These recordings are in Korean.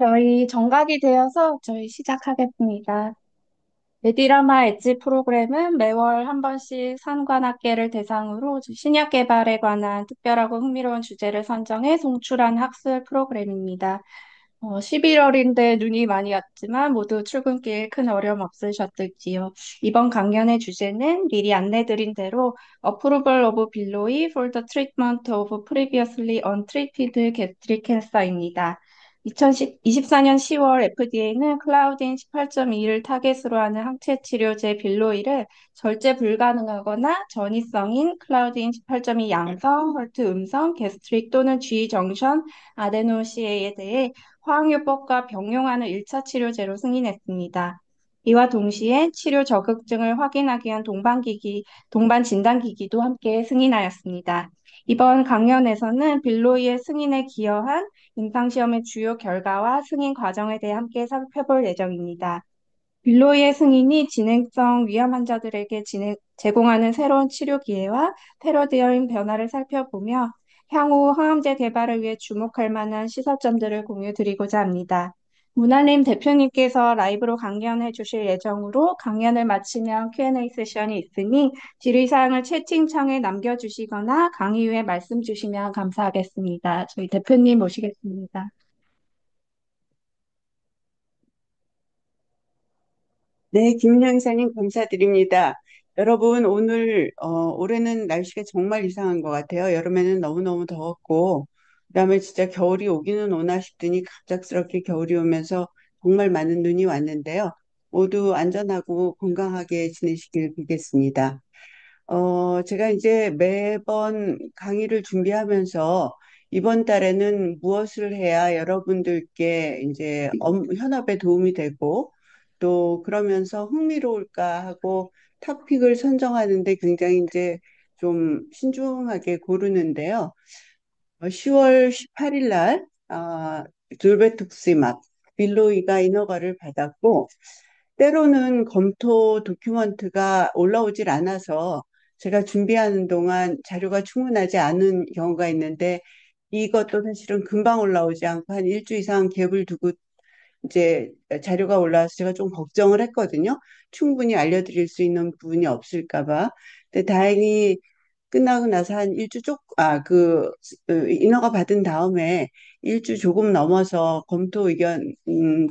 저희 정각이 되어서 저희 시작하겠습니다. 메디라마 엣지 프로그램은 매월 한 번씩 상관학계를 대상으로 신약 개발에 관한 특별하고 흥미로운 주제를 선정해 송출한 학술 프로그램입니다. 11월인데 눈이 많이 왔지만 모두 출근길 큰 어려움 없으셨을지요. 이번 강연의 주제는 미리 안내드린 대로 Approval of Billowy for the Treatment of Previously Untreated Gastric Cancer입니다. 2024년 10월 FDA는 클라우딘 18.2를 타겟으로 하는 항체 치료제 빌로이를 절제 불가능하거나 전이성인 클라우딘 18.2 양성, 헐트 음성, 게스트릭 또는 G 정션 아데노시에에 대해 화학요법과 병용하는 1차 치료제로 승인했습니다. 이와 동시에 치료 적응증을 확인하기 위한 동반 진단기기도 함께 승인하였습니다. 이번 강연에서는 빌로이의 승인에 기여한 임상시험의 주요 결과와 승인 과정에 대해 함께 살펴볼 예정입니다. 빌로이의 승인이 진행성 위암 환자들에게 제공하는 새로운 치료 기회와 패러다임 변화를 살펴보며 향후 항암제 개발을 위해 주목할 만한 시사점들을 공유드리고자 합니다. 문알림 대표님께서 라이브로 강연해 주실 예정으로 강연을 마치면 Q&A 세션이 있으니 질의사항을 채팅창에 남겨주시거나 강의 후에 말씀 주시면 감사하겠습니다. 저희 대표님 모시겠습니다. 네, 김양사님 감사드립니다. 여러분, 올해는 날씨가 정말 이상한 것 같아요. 여름에는 너무너무 더웠고, 그다음에 진짜 겨울이 오기는 오나 싶더니 갑작스럽게 겨울이 오면서 정말 많은 눈이 왔는데요. 모두 안전하고 건강하게 지내시길 빌겠습니다. 제가 이제 매번 강의를 준비하면서 이번 달에는 무엇을 해야 여러분들께 이제 현업에 도움이 되고 또 그러면서 흥미로울까 하고 토픽을 선정하는데 굉장히 이제 좀 신중하게 고르는데요. 10월 18일 날 졸베투ಕ್시맙 빌로이가 인허가를 받았고 때로는 검토 도큐먼트가 올라오질 않아서 제가 준비하는 동안 자료가 충분하지 않은 경우가 있는데 이것도 사실은 금방 올라오지 않고 한 일주 이상 갭을 두고 이제 자료가 올라와서 제가 좀 걱정을 했거든요. 충분히 알려드릴 수 있는 부분이 없을까 봐. 근데 다행히 끝나고 나서 한 일주 인허가 받은 다음에 일주 조금 넘어서 검토 의견,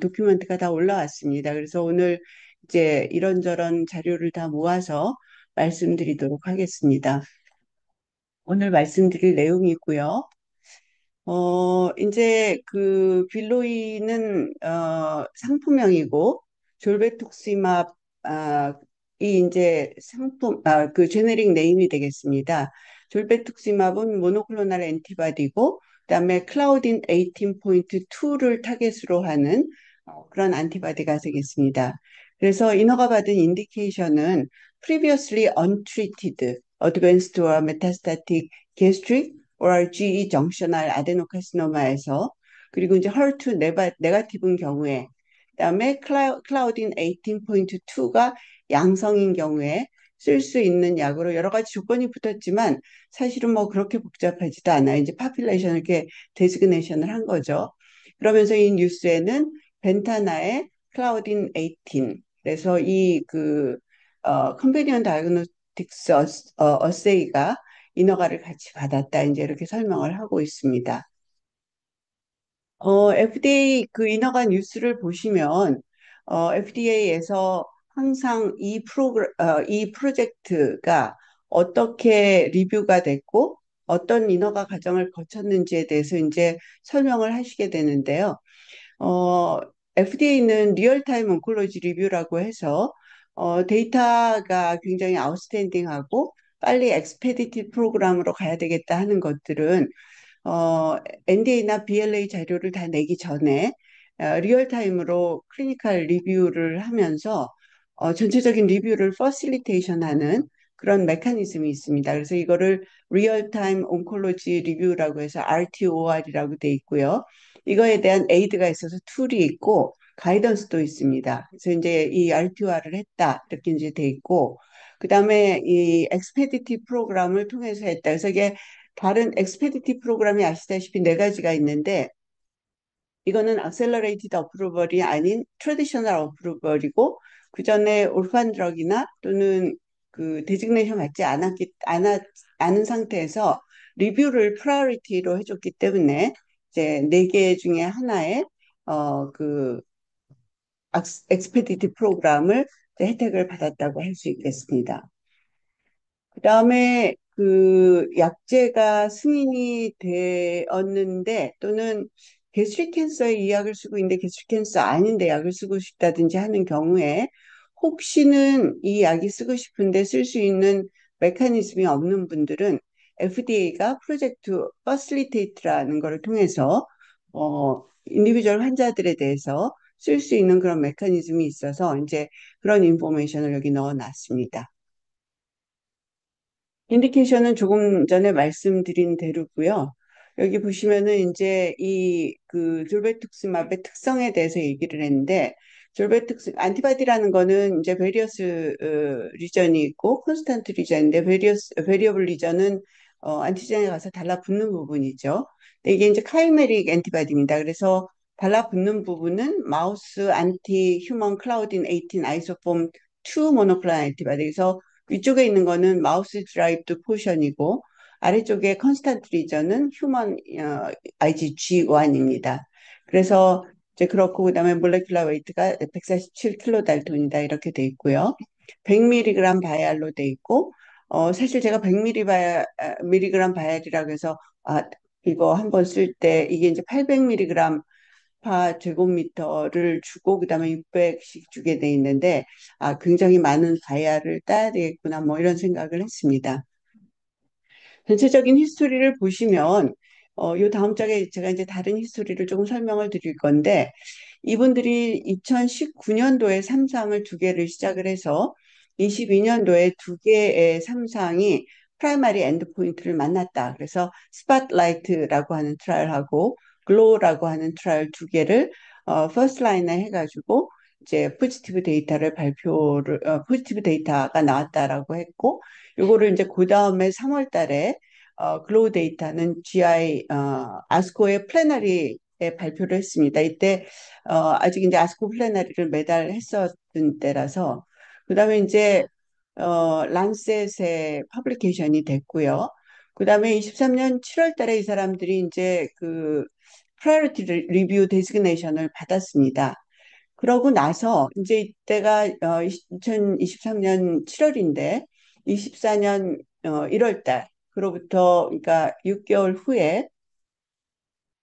도큐멘트가 다 올라왔습니다. 그래서 오늘 이제 이런저런 자료를 다 모아서 말씀드리도록 하겠습니다. 오늘 말씀드릴 내용이고요. 이제 그 빌로이는 상품명이고 졸베투ಕ್시맙 이 이제 그 제네릭 네임이 되겠습니다. 졸베투ಕ್시맙은 모노클로날 엔티바디고 그다음에 클라우딘 18.2를 타겟으로 하는 그런 안티바디가 되겠습니다. 그래서 인허가 받은 인디케이션은 previously untreated advanced or metastatic gastric or GE 정셔널 아데노카시노마에서 그리고 이제 헐투 네가티브인 경우에 그다음에 클라우딘 18.2가 양성인 경우에 쓸 수 있는 약으로 여러 가지 조건이 붙었지만 사실은 뭐 그렇게 복잡하지도 않아요. 이제 파퓰레이션을 이렇게 데지그네이션을 한 거죠. 그러면서 이 뉴스에는 벤타나의 클라우딘 18 그래서 이그 컴패니언 다이그노스틱스 어세이가 인허가를 같이 받았다. 이제 이렇게 설명을 하고 있습니다. FDA 그 인허가 뉴스를 보시면 FDA에서 항상 이 프로젝트가 어떻게 리뷰가 됐고 어떤 인허가 과정을 거쳤는지에 대해서 이제 설명을 하시게 되는데요. FDA는 리얼타임 온콜로지 리뷰라고 해서 데이터가 굉장히 아웃스탠딩하고 빨리 엑스페디티브 프로그램으로 가야 되겠다 하는 것들은 어, NDA나 BLA 자료를 다 내기 전에 리얼타임으로 클리니컬 리뷰를 하면서 전체적인 리뷰를 퍼실리테이션 하는 그런 메커니즘이 있습니다. 그래서 이거를 리얼타임 온콜로지 리뷰라고 해서 RTOR이라고 돼 있고요. 이거에 대한 에이드가 있어서 툴이 있고 가이던스도 있습니다. 그래서 이제 이 RTOR을 했다 이렇게 이제 돼 있고 그다음에 이 엑스페디티브 프로그램을 통해서 했다. 그래서 이게 다른 엑스페디티 프로그램이 아시다시피 네 가지가 있는데 이거는 accelerated approval이 아닌 traditional approval이고 그 전에 orphan drug이나 또는 그 데지그네이션 받지 않은 상태에서 리뷰를 프라이어리티로 해줬기 때문에 이제 네 개 중에 하나의 그 expedited 프로그램을 혜택을 받았다고 할 수 있겠습니다. 그다음에 그 약제가 승인이 되었는데 또는 게스트릭 캔서에 이 약을 쓰고 있는데 게스트릭 캔서 아닌데 약을 쓰고 싶다든지 하는 경우에 혹시는 이 약이 쓰고 싶은데 쓸 수 있는 메커니즘이 없는 분들은 FDA가 프로젝트 퍼실리테이트라는 것을 통해서 인디비주얼 환자들에 대해서 쓸 수 있는 그런 메커니즘이 있어서 이제 그런 인포메이션을 여기 넣어 놨습니다. 인디케이션은 조금 전에 말씀드린 대로고요. 여기 보시면은 이제 이 그 졸베투क्스맙의 특성에 대해서 얘기를 했는데 졸베투क्스 안티바디라는 거는 이제 베리어스 리전이 있고 콘스탄트 리전인데 베리어블 리전은 안티젠에 가서 달라붙는 부분이죠. 근데 이게 이제 카이메릭 엔티바디입니다. 그래서 달라붙는 부분은 마우스 안티 휴먼 클라우딘 18 아이소폼 2 모노클로날 엔티바디. 그래서 위쪽에 있는 거는 마우스 드라이브드 포션이고 아래쪽에 컨스탄트 리전은 휴먼 IgG1입니다. 그래서 이제 그렇고 그다음에 몰레큘러 웨이트가 147kg 달톤이다 이렇게 돼 있고요. 100mg 바이알로 돼 있고 사실 제가 100mg 바이알이라고 해서 이거 한번 쓸 때 이게 이제 800mg 파 제곱미터를 주고 그다음에 600씩 주게 돼 있는데 굉장히 많은 다이아를 따야 되겠구나 뭐 이런 생각을 했습니다. 전체적인 히스토리를 보시면 요 다음 장에 제가 이제 다른 히스토리를 조금 설명을 드릴 건데 이분들이 2019년도에 3상을 두 개를 시작을 해서 22년도에 두 개의 3상이 프라이머리 엔드포인트를 만났다. 그래서 스팟라이트라고 하는 트라이얼하고 글로우라고 하는 트라이얼 두 개를 퍼스트 라인에 해가지고 이제 포지티브 데이터가 나왔다라고 했고 요거를 이제 그 다음에 3월 달에 글로우 데이터는 아스코의 플래너리에 발표를 했습니다. 이때 아직 이제 아스코 플래너리를 매달 했었던 때라서 그다음에 이제 란셋에 퍼블리케이션이 됐고요. 그다음에 23년 7월 달에 이 사람들이 이제 그 프라이어리티 리뷰 데지그네이션을 받았습니다. 그러고 나서 이제 이때가 2023년 7월인데 24년 1월 달 그로부터 그러니까 6개월 후에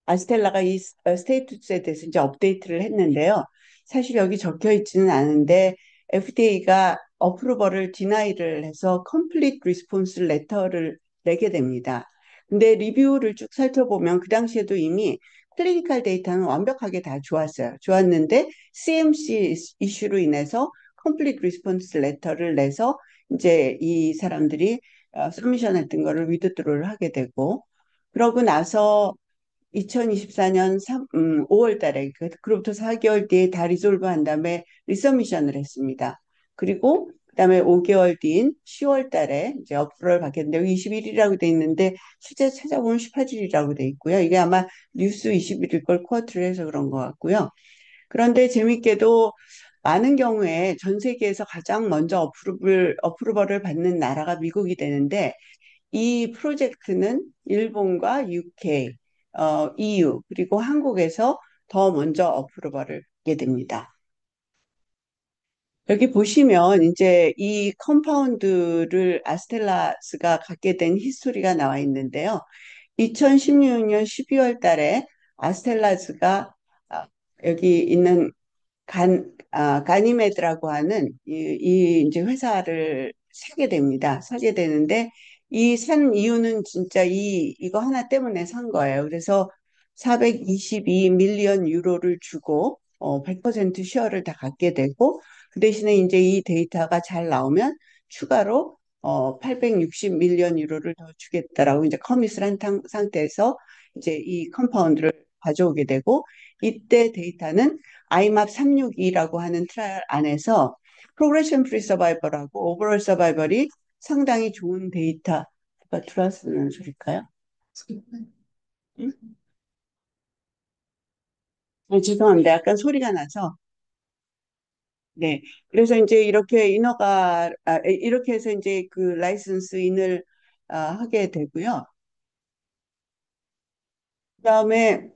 아스텔라가 이 스테이투스에 대해서 이제 업데이트를 했는데요. 사실 여기 적혀 있지는 않은데 FDA가 어프로벌을 디나이를 해서 컴플리트 리스폰스 레터를 내게 됩니다. 근데 리뷰를 쭉 살펴보면 그 당시에도 이미 클리니컬 데이터는 완벽하게 다 좋았어요. 좋았는데 CMC 이슈로 인해서 컴플리트 리스폰스 레터를 내서 이제 이 사람들이 서미션 했던 거를 위드드로를 하게 되고 그러고 나서 2024년 5월 달에 그로부터 4개월 뒤에 다 리졸브 한 다음에 리서미션을 했습니다. 그리고 그다음에 5개월 뒤인 10월 달에 이제 어프로를 받겠는데 21일이라고 돼 있는데 실제 찾아보면 18일이라고 돼 있고요. 이게 아마 뉴스 21일 걸 쿼트를 해서 그런 것 같고요. 그런데 재밌게도 많은 경우에 전 세계에서 가장 먼저 어프로벌을 받는 나라가 미국이 되는데 이 프로젝트는 일본과 UK, EU 그리고 한국에서 더 먼저 어프로벌을 하게 됩니다. 여기 보시면 이제 이 컴파운드를 아스텔라스가 갖게 된 히스토리가 나와 있는데요. 2016년 12월 달에 아스텔라스가 여기 있는 가니메드라고 하는 이 이제 회사를 사게 됩니다. 사게 되는데 이 산 이유는 진짜 이거 하나 때문에 산 거예요. 그래서 422 밀리언 유로를 주고 100% 쉐어를 다 갖게 되고 그 대신에 이제 이 데이터가 잘 나오면 추가로 860 밀리언 유로를 더 주겠다라고 이제 커밋을 한 상태에서 이제 이 컴파운드를 가져오게 되고 이때 데이터는 IMAP 362라고 하는 트라이얼 안에서 프로그레션 프리 서바이벌하고 오버럴 서바이벌이 상당히 좋은 데이터가 들어왔는 소릴까요? 응? 죄송합니다. 약간 소리가 나서. 네. 그래서 이제 이렇게 이렇게 해서 이제 그 라이선스 인을 하게 되고요. 그다음에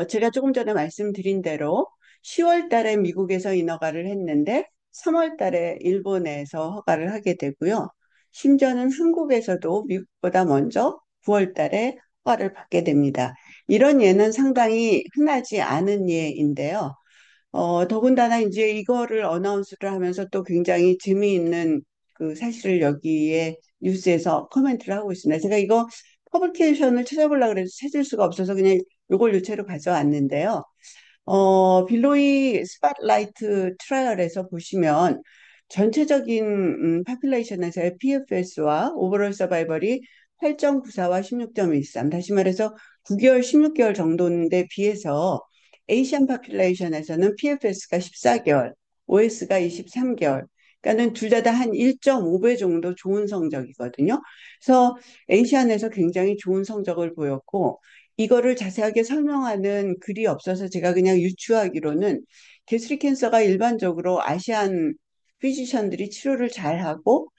제가 조금 전에 말씀드린 대로 10월 달에 미국에서 인허가를 했는데 3월 달에 일본에서 허가를 하게 되고요. 심지어는 한국에서도 미국보다 먼저 9월 달에 허가를 받게 됩니다. 이런 예는 상당히 흔하지 않은 예인데요. 더군다나 이제 이거를 어나운스를 하면서 또 굉장히 재미있는 그 사실을 여기에 뉴스에서 코멘트를 하고 있습니다. 제가 이거 퍼블리케이션을 찾아보려고 그래서 찾을 수가 없어서 그냥 요걸 유체로 가져왔는데요. 빌로이 스팟라이트 트라이얼에서 보시면 전체적인 파퓰레이션에서의 PFS와 오버롤 서바이벌이 8.94와 16.13, 다시 말해서 9개월, 16개월 정도인데 비해서 에이시안 파퓰레이션에서는 PFS가 14개월, OS가 23개월, 그러니까는 둘 다 한 1.5배 정도 좋은 성적이거든요. 그래서 에이시안에서 굉장히 좋은 성적을 보였고, 이거를 자세하게 설명하는 글이 없어서 제가 그냥 유추하기로는 게스트릭 캔서가 일반적으로 아시안 피지션들이 치료를 잘하고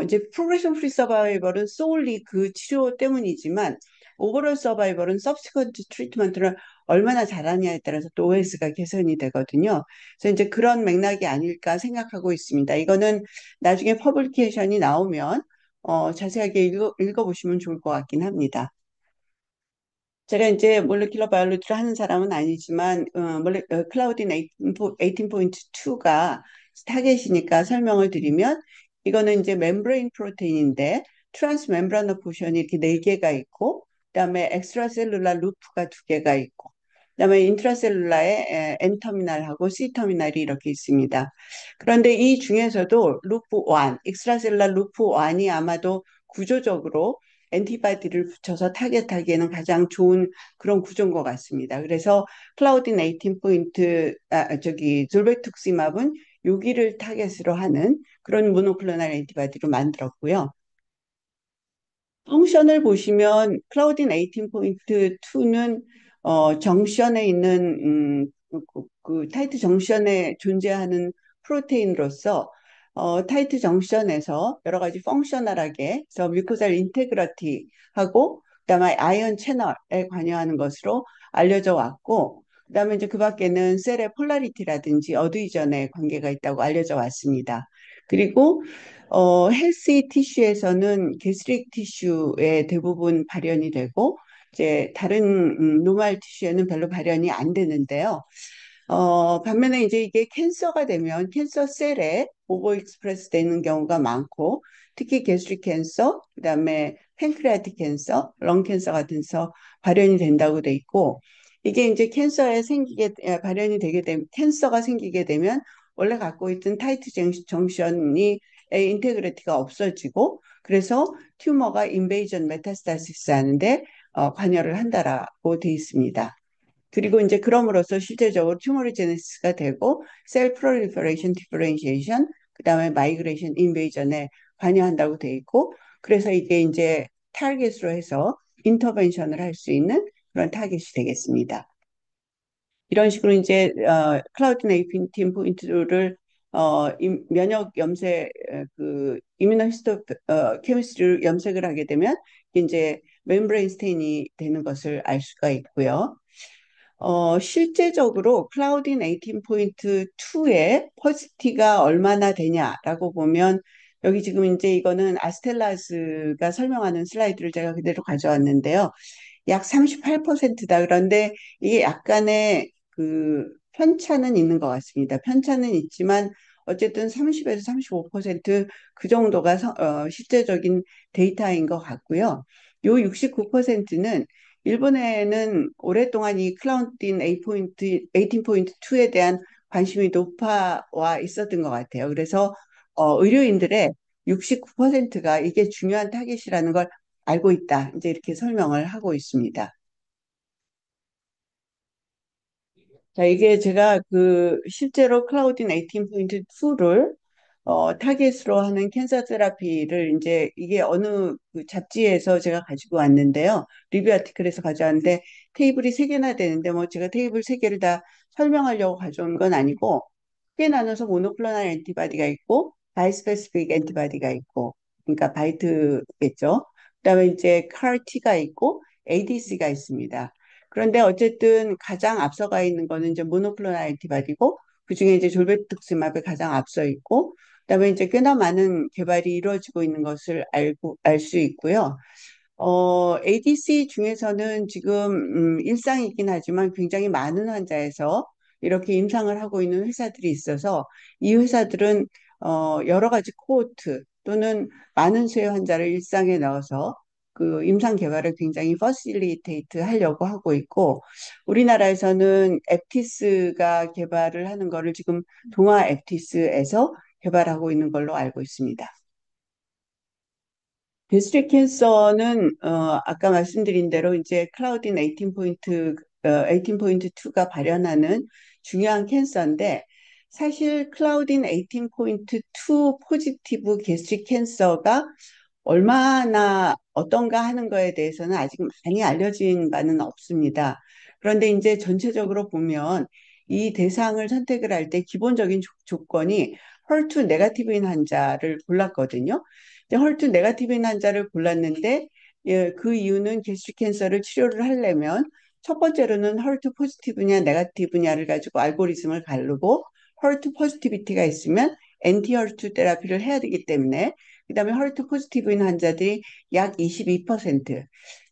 이제 프로그레션 프리 서바이벌은 솔리 그 치료 때문이지만 오버롤 서바이벌은 서브시퀀트 트리트먼트를 얼마나 잘하냐에 따라서 또 OS가 개선이 되거든요. 그래서 이제 그런 맥락이 아닐까 생각하고 있습니다. 이거는 나중에 퍼블리케이션이 나오면 자세하게 읽어보시면 좋을 것 같긴 합니다. 제가 이제 몰레큘러 바이올로지를 하는 사람은 아니지만 클라우딘 18.2가 타겟이니까 설명을 드리면 이거는 이제 멤브레인 프로테인인데 트랜스 멤브라노 포션이 이렇게 네 개가 있고 그다음에 엑스트라셀룰라 루프가 두 개가 있고 그다음에 인트라셀룰라에 N터미널하고 C터미널이 이렇게 있습니다. 그런데 이 중에서도 루프 1, 엑스트라셀룰라 루프 1이 아마도 구조적으로 엔티바디를 붙여서 타겟하기에는 가장 좋은 그런 구조인 것 같습니다. 그래서 클라우딘 18포인트, 졸베투ಕ್시맙은 여기를 타겟으로 하는 그런 모노클로널 엔티바디로 만들었고요. 펑션을 보시면 클라우딘 18.2는 정션에 있는 그 타이트 정션에 존재하는 프로테인으로서 타이트 정션에서 여러 가지 펑셔널하게 그래서 뮤코잘 인테그러티하고 그다음에 아이언 채널에 관여하는 것으로 알려져 왔고 그다음에 이제 그 밖에는 셀의 폴라리티라든지 어드이전에 관계가 있다고 알려져 왔습니다. 그리고 헬시 티슈에서는 게스트릭 티슈에 대부분 발현이 되고 이제 다른 노말 티슈에는 별로 발현이 안 되는데요. 반면에 이제 이게 캔서가 되면 캔서 셀에 오버 익스프레스 되는 경우가 많고 특히 게스트릭 캔서, 그다음에 팬크레아틱 캔서, 런 캔서 같은 서 발현이 된다고 돼 있고 이게 이제 발현이 되게 되면 캔서가 생기게 되면 원래 갖고 있던 타이트 정션이 인테그리티가 없어지고 그래서 튜머가 인베이전 메타스타시스 하는데 관여를 한다라고 돼 있습니다. 그리고 이제 그럼으로써 실제적으로 튜머리제네시스가 되고 셀 프롤리퍼레이션 디퍼렌시에이션 그다음에 마이그레이션 인베이전에 관여한다고 돼 있고 그래서 이게 이제 타겟으로 해서 인터벤션을 할 수 있는 그런 타겟이 되겠습니다. 이런 식으로 이제 클라우드 네이팅 포인트를 면역 염색 그 이뮤노히스토 케미스트리를 염색을 하게 되면 이제 멤브레인 스테인이 되는 것을 알 수가 있고요. 실제적으로 클라우딘 18.2의 퍼시티가 얼마나 되냐라고 보면 여기 지금 이제 이거는 아스텔라스가 설명하는 슬라이드를 제가 그대로 가져왔는데요. 약 38%다. 그런데 이게 약간의 그 편차는 있는 것 같습니다. 편차는 있지만 어쨌든 30에서 35%그 정도가 실제적인 데이터인 것 같고요. 요 69%는 일본에는 오랫동안 이 클라우딘 18.2에 대한 관심이 높아와 있었던 것 같아요. 그래서 의료인들의 69%가 이게 중요한 타겟이라는 걸 알고 있다. 이제 이렇게 설명을 하고 있습니다. 자, 이게 제가 그 실제로 클라우딘 18.2를 타겟으로 하는 캔서 테라피를 이제 이게 어느 그 잡지에서 제가 가지고 왔는데요. 리뷰 아티클에서 가져왔는데 테이블이 세 개나 되는데 뭐 제가 테이블 세 개를 다 설명하려고 가져온 건 아니고 크게 나눠서 모노클로널 엔티바디가 있고 바이스페시픽 엔티바디가 있고 그러니까 바이트겠죠. 그다음에 이제 CAR-T가 있고 ADC가 있습니다. 그런데 어쨌든 가장 앞서가 있는 거는 이제 모노클로널 엔티바디고 그중에 이제 졸베투스맙이 가장 앞서 있고 그다음에 이제 꽤나 많은 개발이 이루어지고 있는 것을 알 수 있고요. ADC 중에서는 지금 일상이긴 하지만 굉장히 많은 환자에서 이렇게 임상을 하고 있는 회사들이 있어서 이 회사들은 여러 가지 코호트 또는 많은 수의 환자를 일상에 넣어서 그 임상 개발을 굉장히 퍼실리테이트 하려고 하고 있고 우리나라에서는 앱티스가 개발을 하는 거를 지금 동아 앱티스에서 개발하고 있는 걸로 알고 있습니다. 디스트릭 캔서는 아까 말씀드린 대로 이제 클라우딘 18.2가 발현하는 중요한 캔서인데 사실 클라우딘 18.2 포지티브 게스트릭 캔서가 얼마나 어떤가 하는 거에 대해서는 아직 많이 알려진 바는 없습니다. 그런데 이제 전체적으로 보면 이 대상을 선택을 할 때 기본적인 조건이 헐투 네가티브인 환자를 골랐거든요. 이제 헐투 네가티브인 환자를 골랐는데 예, 그 이유는 게스트릭 캔서를 치료를 하려면 첫 번째로는 헐투 포지티브냐 네가티브냐를 가지고 알고리즘을 가르고 헐투 포지티비티가 있으면 엔티 헐투 테라피를 해야 되기 때문에 그다음에 헐투 포지티브인 환자들이 약 22%.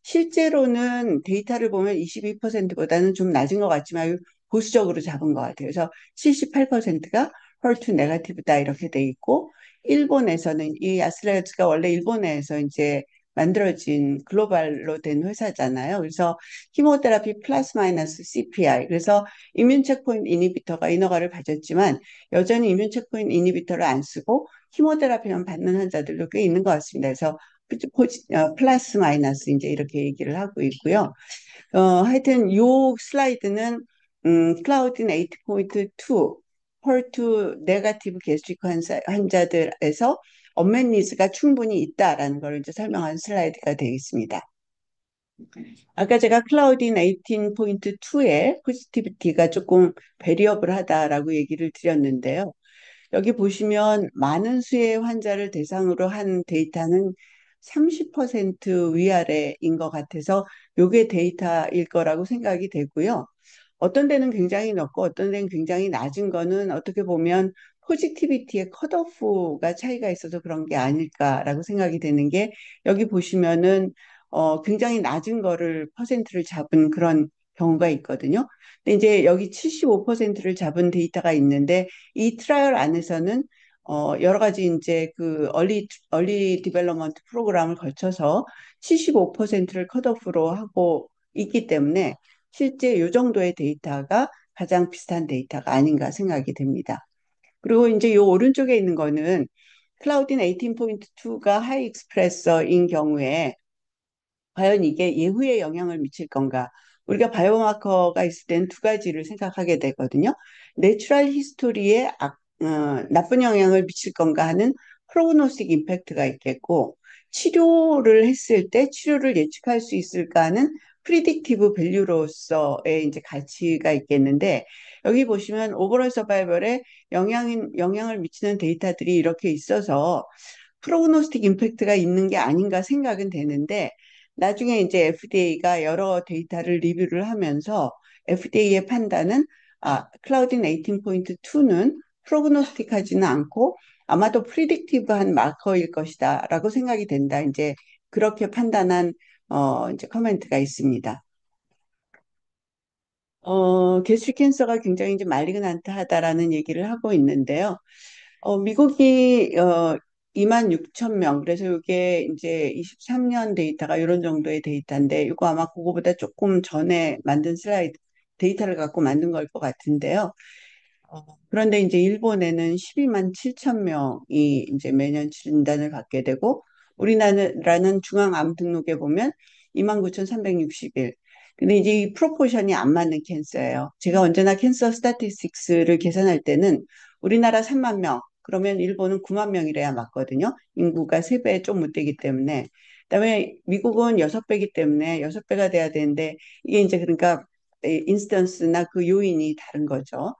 실제로는 데이터를 보면 22%보다는 좀 낮은 것 같지만 보수적으로 잡은 것 같아요. 그래서 78%가 헐투 네가티브다 이렇게 돼 있고 일본에서는 이 아스트라제네카가 원래 일본에서 이제 만들어진 글로벌로 된 회사잖아요. 그래서 키모테라피 플러스 마이너스 CPI 그래서 이뮨 체크포인트 이니비터가 인허가를 받았지만 여전히 이뮨 체크포인트 이니비터를 안 쓰고 키모테라피만 받는 환자들도 꽤 있는 것 같습니다. 그래서 플러스 마이너스 이제 이렇게 얘기를 하고 있고요. 하여튼 요 슬라이드는 클라우딘 8.2 헐투 네가티브 게스트릭 환자들에서 언맷 니즈가 충분히 있다라는 걸 이제 설명한 슬라이드가 되어 있습니다. 아까 제가 클라우딘 18.2의 포지티비티가 조금 베리어블 하다라고 얘기를 드렸는데요. 여기 보시면 많은 수의 환자를 대상으로 한 데이터는 30% 위아래인 것 같아서 요게 데이터일 거라고 생각이 되고요. 어떤 데는 굉장히 높고 어떤 데는 굉장히 낮은 거는 어떻게 보면 포지티비티의 컷오프가 차이가 있어서 그런 게 아닐까라고 생각이 되는 게 여기 보시면은 굉장히 낮은 거를 퍼센트를 잡은 그런 경우가 있거든요. 근데 이제 여기 75%를 잡은 데이터가 있는데 이 트라이얼 안에서는 여러 가지 이제 그 얼리 디벨로먼트 프로그램을 거쳐서 75%를 컷오프로 하고 있기 때문에 실제 이 정도의 데이터가 가장 비슷한 데이터가 아닌가 생각이 됩니다. 그리고 이제 이 오른쪽에 있는 거는 클라우딘 18.2가 하이 익스프레서인 경우에 과연 이게 예후에 영향을 미칠 건가? 우리가 바이오마커가 있을 때는 두 가지를 생각하게 되거든요. 내추럴 히스토리에 나쁜 영향을 미칠 건가 하는 프로그노스틱 임팩트가 있겠고, 치료를 했을 때 치료를 예측할 수 있을까 하는 프리딕티브 밸류로서의 이제 가치가 있겠는데, 여기 보시면 오버럴 서바이벌에 영향을 미치는 데이터들이 이렇게 있어서 프로그노스틱 임팩트가 있는 게 아닌가 생각은 되는데, 나중에 이제 FDA가 여러 데이터를 리뷰를 하면서 FDA의 판단은 클라우딘 18.2는 프로그노스틱하지는 않고 아마도 프리딕티브한 마커일 것이다라고 생각이 된다. 이제 그렇게 판단한 이제 커멘트가 있습니다. 게스트릭 캔서가 굉장히 이제 말리그난트하다라는 얘기를 하고 있는데요. 미국이 2만 6천 명. 그래서 이게 이제 23년 데이터가 이런 정도의 데이터인데 이거 아마 그거보다 조금 전에 만든 슬라이드 데이터를 갖고 만든 걸 것 같은데요. 그런데 이제 일본에는 12만 7천 명이 이제 매년 진단을 받게 되고 우리나라는 중앙암 등록에 보면 29,361. 근데 이제 이 프로포션이 안 맞는 캔서예요. 제가 언제나 캔서 스타티스틱스를 계산할 때는 우리나라 3만 명, 그러면 일본은 9만 명이래야 맞거든요. 인구가 3배 좀 못 되기 때문에. 그다음에 미국은 6배이기 때문에 6배가 돼야 되는데 이게 이제 그러니까 인스턴스나 그 요인이 다른 거죠.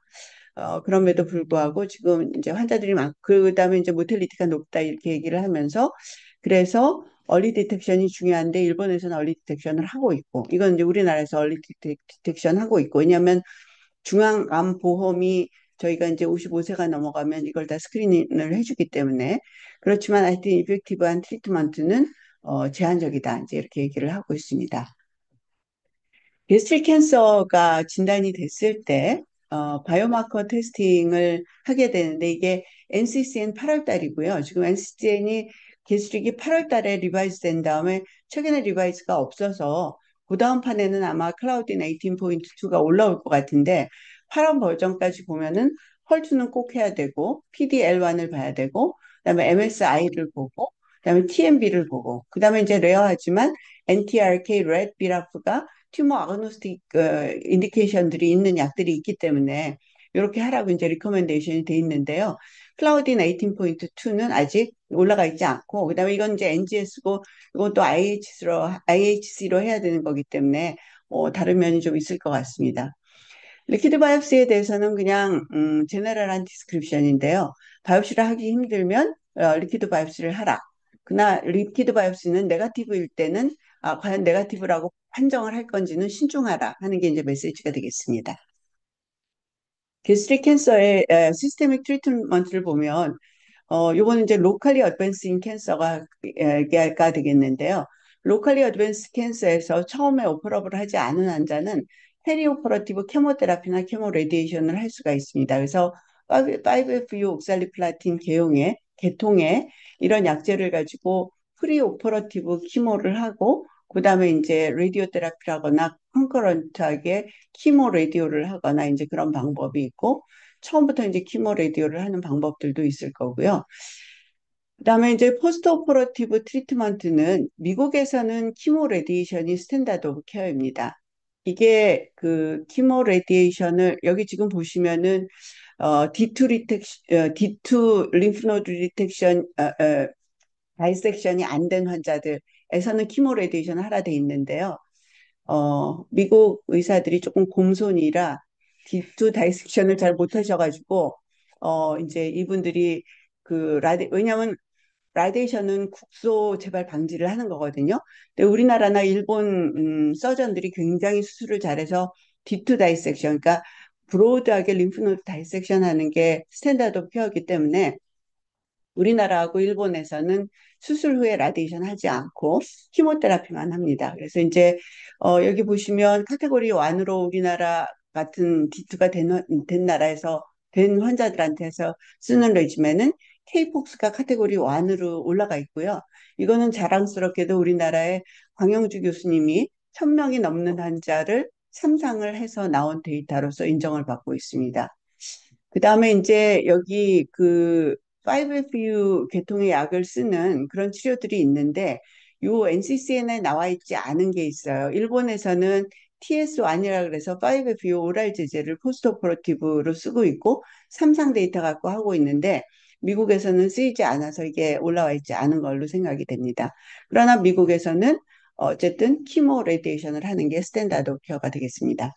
그럼에도 불구하고 지금 이제 환자들이 많고 그다음에 이제 모텔리티가 높다 이렇게 얘기를 하면서 그래서 얼리 디텍션이 중요한데 일본에서는 얼리 디텍션을 하고 있고 이건 이제 우리나라에서 얼리 디텍션 하고 있고 왜냐하면 중앙암 보험이 저희가 이제 55세가 넘어가면 이걸 다 스크린을 해주기 때문에 그렇지만 하여튼 이펙티브한 트리트먼트는 제한적이다 이제 이렇게 얘기를 하고 있습니다. 게스트릭 캔서가 진단이 됐을 때 바이오마커 테스팅을 하게 되는데 이게 NCCN 8월 달이고요. 지금 NCCN이 게스트릭이 8월 달에 리바이즈 된 다음에 최근에 리바이즈가 없어서 그 다음 판에는 아마 클라우딘 18.2가 올라올 것 같은데 8월 버전까지 보면은 헐투는 꼭 해야 되고 PDL1을 봐야 되고 그다음에 MSI를 보고 그다음에 TMB를 보고 그다음에 이제 레어하지만 NTRK, RET, BRAF가 튜머 아그노스틱 인디케이션들이 있는 약들이 있기 때문에 이렇게 하라고 이제 리커멘데이션이 돼 있는데요. 클라우딘 18.2는 아직 올라가 있지 않고 그다음에 이건 이제 NGS고 이건 또 IHC로 해야 되는 거기 때문에 다른 면이 좀 있을 것 같습니다. 리퀴드 바이옵시에 대해서는 그냥 제너럴한 디스크립션인데요. 바이옵시를 하기 힘들면 리퀴드 바이옵시를 하라. 그러나 리퀴드 바이옵시는 네거티브일 때는 과연 네거티브라고 판정을 할 건지는 신중하라 하는 게 이제 메시지가 되겠습니다. 게스트릭 캔서의 시스테믹 트리트먼트를 보면 요거는 이제 로컬리 어드밴스인 캔서가 가 되겠는데요. 로컬리 어드밴스 캔서에서 처음에 오퍼러블 하지 않은 환자는 페리오퍼러티브 케모테라피나 케모 레디에이션을 할 수가 있습니다. 그래서 5FU 옥살리플라틴 계통의 이런 약제를 가지고 프리오퍼러티브 키모를 하고 그다음에 이제 라디오 테라피라거나 컨커런트하게 키모 라디오를 하거나 이제 그런 방법이 있고 처음부터 이제 키모 라디오를 하는 방법들도 있을 거고요. 그다음에 이제 포스트 오퍼러티브 트리트먼트는 미국에서는 키모 레디에이션이 스탠다드 오브 케어입니다. 이게 그 키모 레디에이션을 여기 지금 보시면은 D2 D2 림프노드 리텍션 다이섹션이 안 된 환자들에서는 키모 레디에이션 하라 돼 있는데요. 미국 의사들이 조금 곰손이라 D2 다이섹션을 잘 못하셔가지고 이제 이분들이 왜냐하면 라디에이션은 국소 재발 방지를 하는 거거든요. 근데 우리나라나 일본 서전들이 굉장히 수술을 잘해서 D2 다이섹션, 그러니까 브로드하게 림프노드 다이섹션 하는 게 스탠다드 오브 케어이기 때문에 우리나라하고 일본에서는 수술 후에 라디에이션 하지 않고 키모테라피만 합니다. 그래서 이제 여기 보시면 카테고리 1으로 우리나라 같은 D2가 된 나라에서 된 환자들한테서 쓰는 레지메는 케이폭스가 카테고리 1으로 올라가 있고요. 이거는 자랑스럽게도 우리나라의 광영주 교수님이 1,000명이 넘는 환자를 삼상을 해서 나온 데이터로서 인정을 받고 있습니다. 그 다음에 이제 여기 그 5FU 계통의 약을 쓰는 그런 치료들이 있는데 요 NCCN에 나와 있지 않은 게 있어요. 일본에서는 TS1이라 그래서 5FU 오랄 제제를 포스트오퍼러티브로 쓰고 있고 삼상 데이터 갖고 하고 있는데 미국에서는 쓰이지 않아서 이게 올라와 있지 않은 걸로 생각이 됩니다. 그러나 미국에서는 어쨌든 키모 레디에이션을 하는 게 스탠다드 오브 케어가 되겠습니다.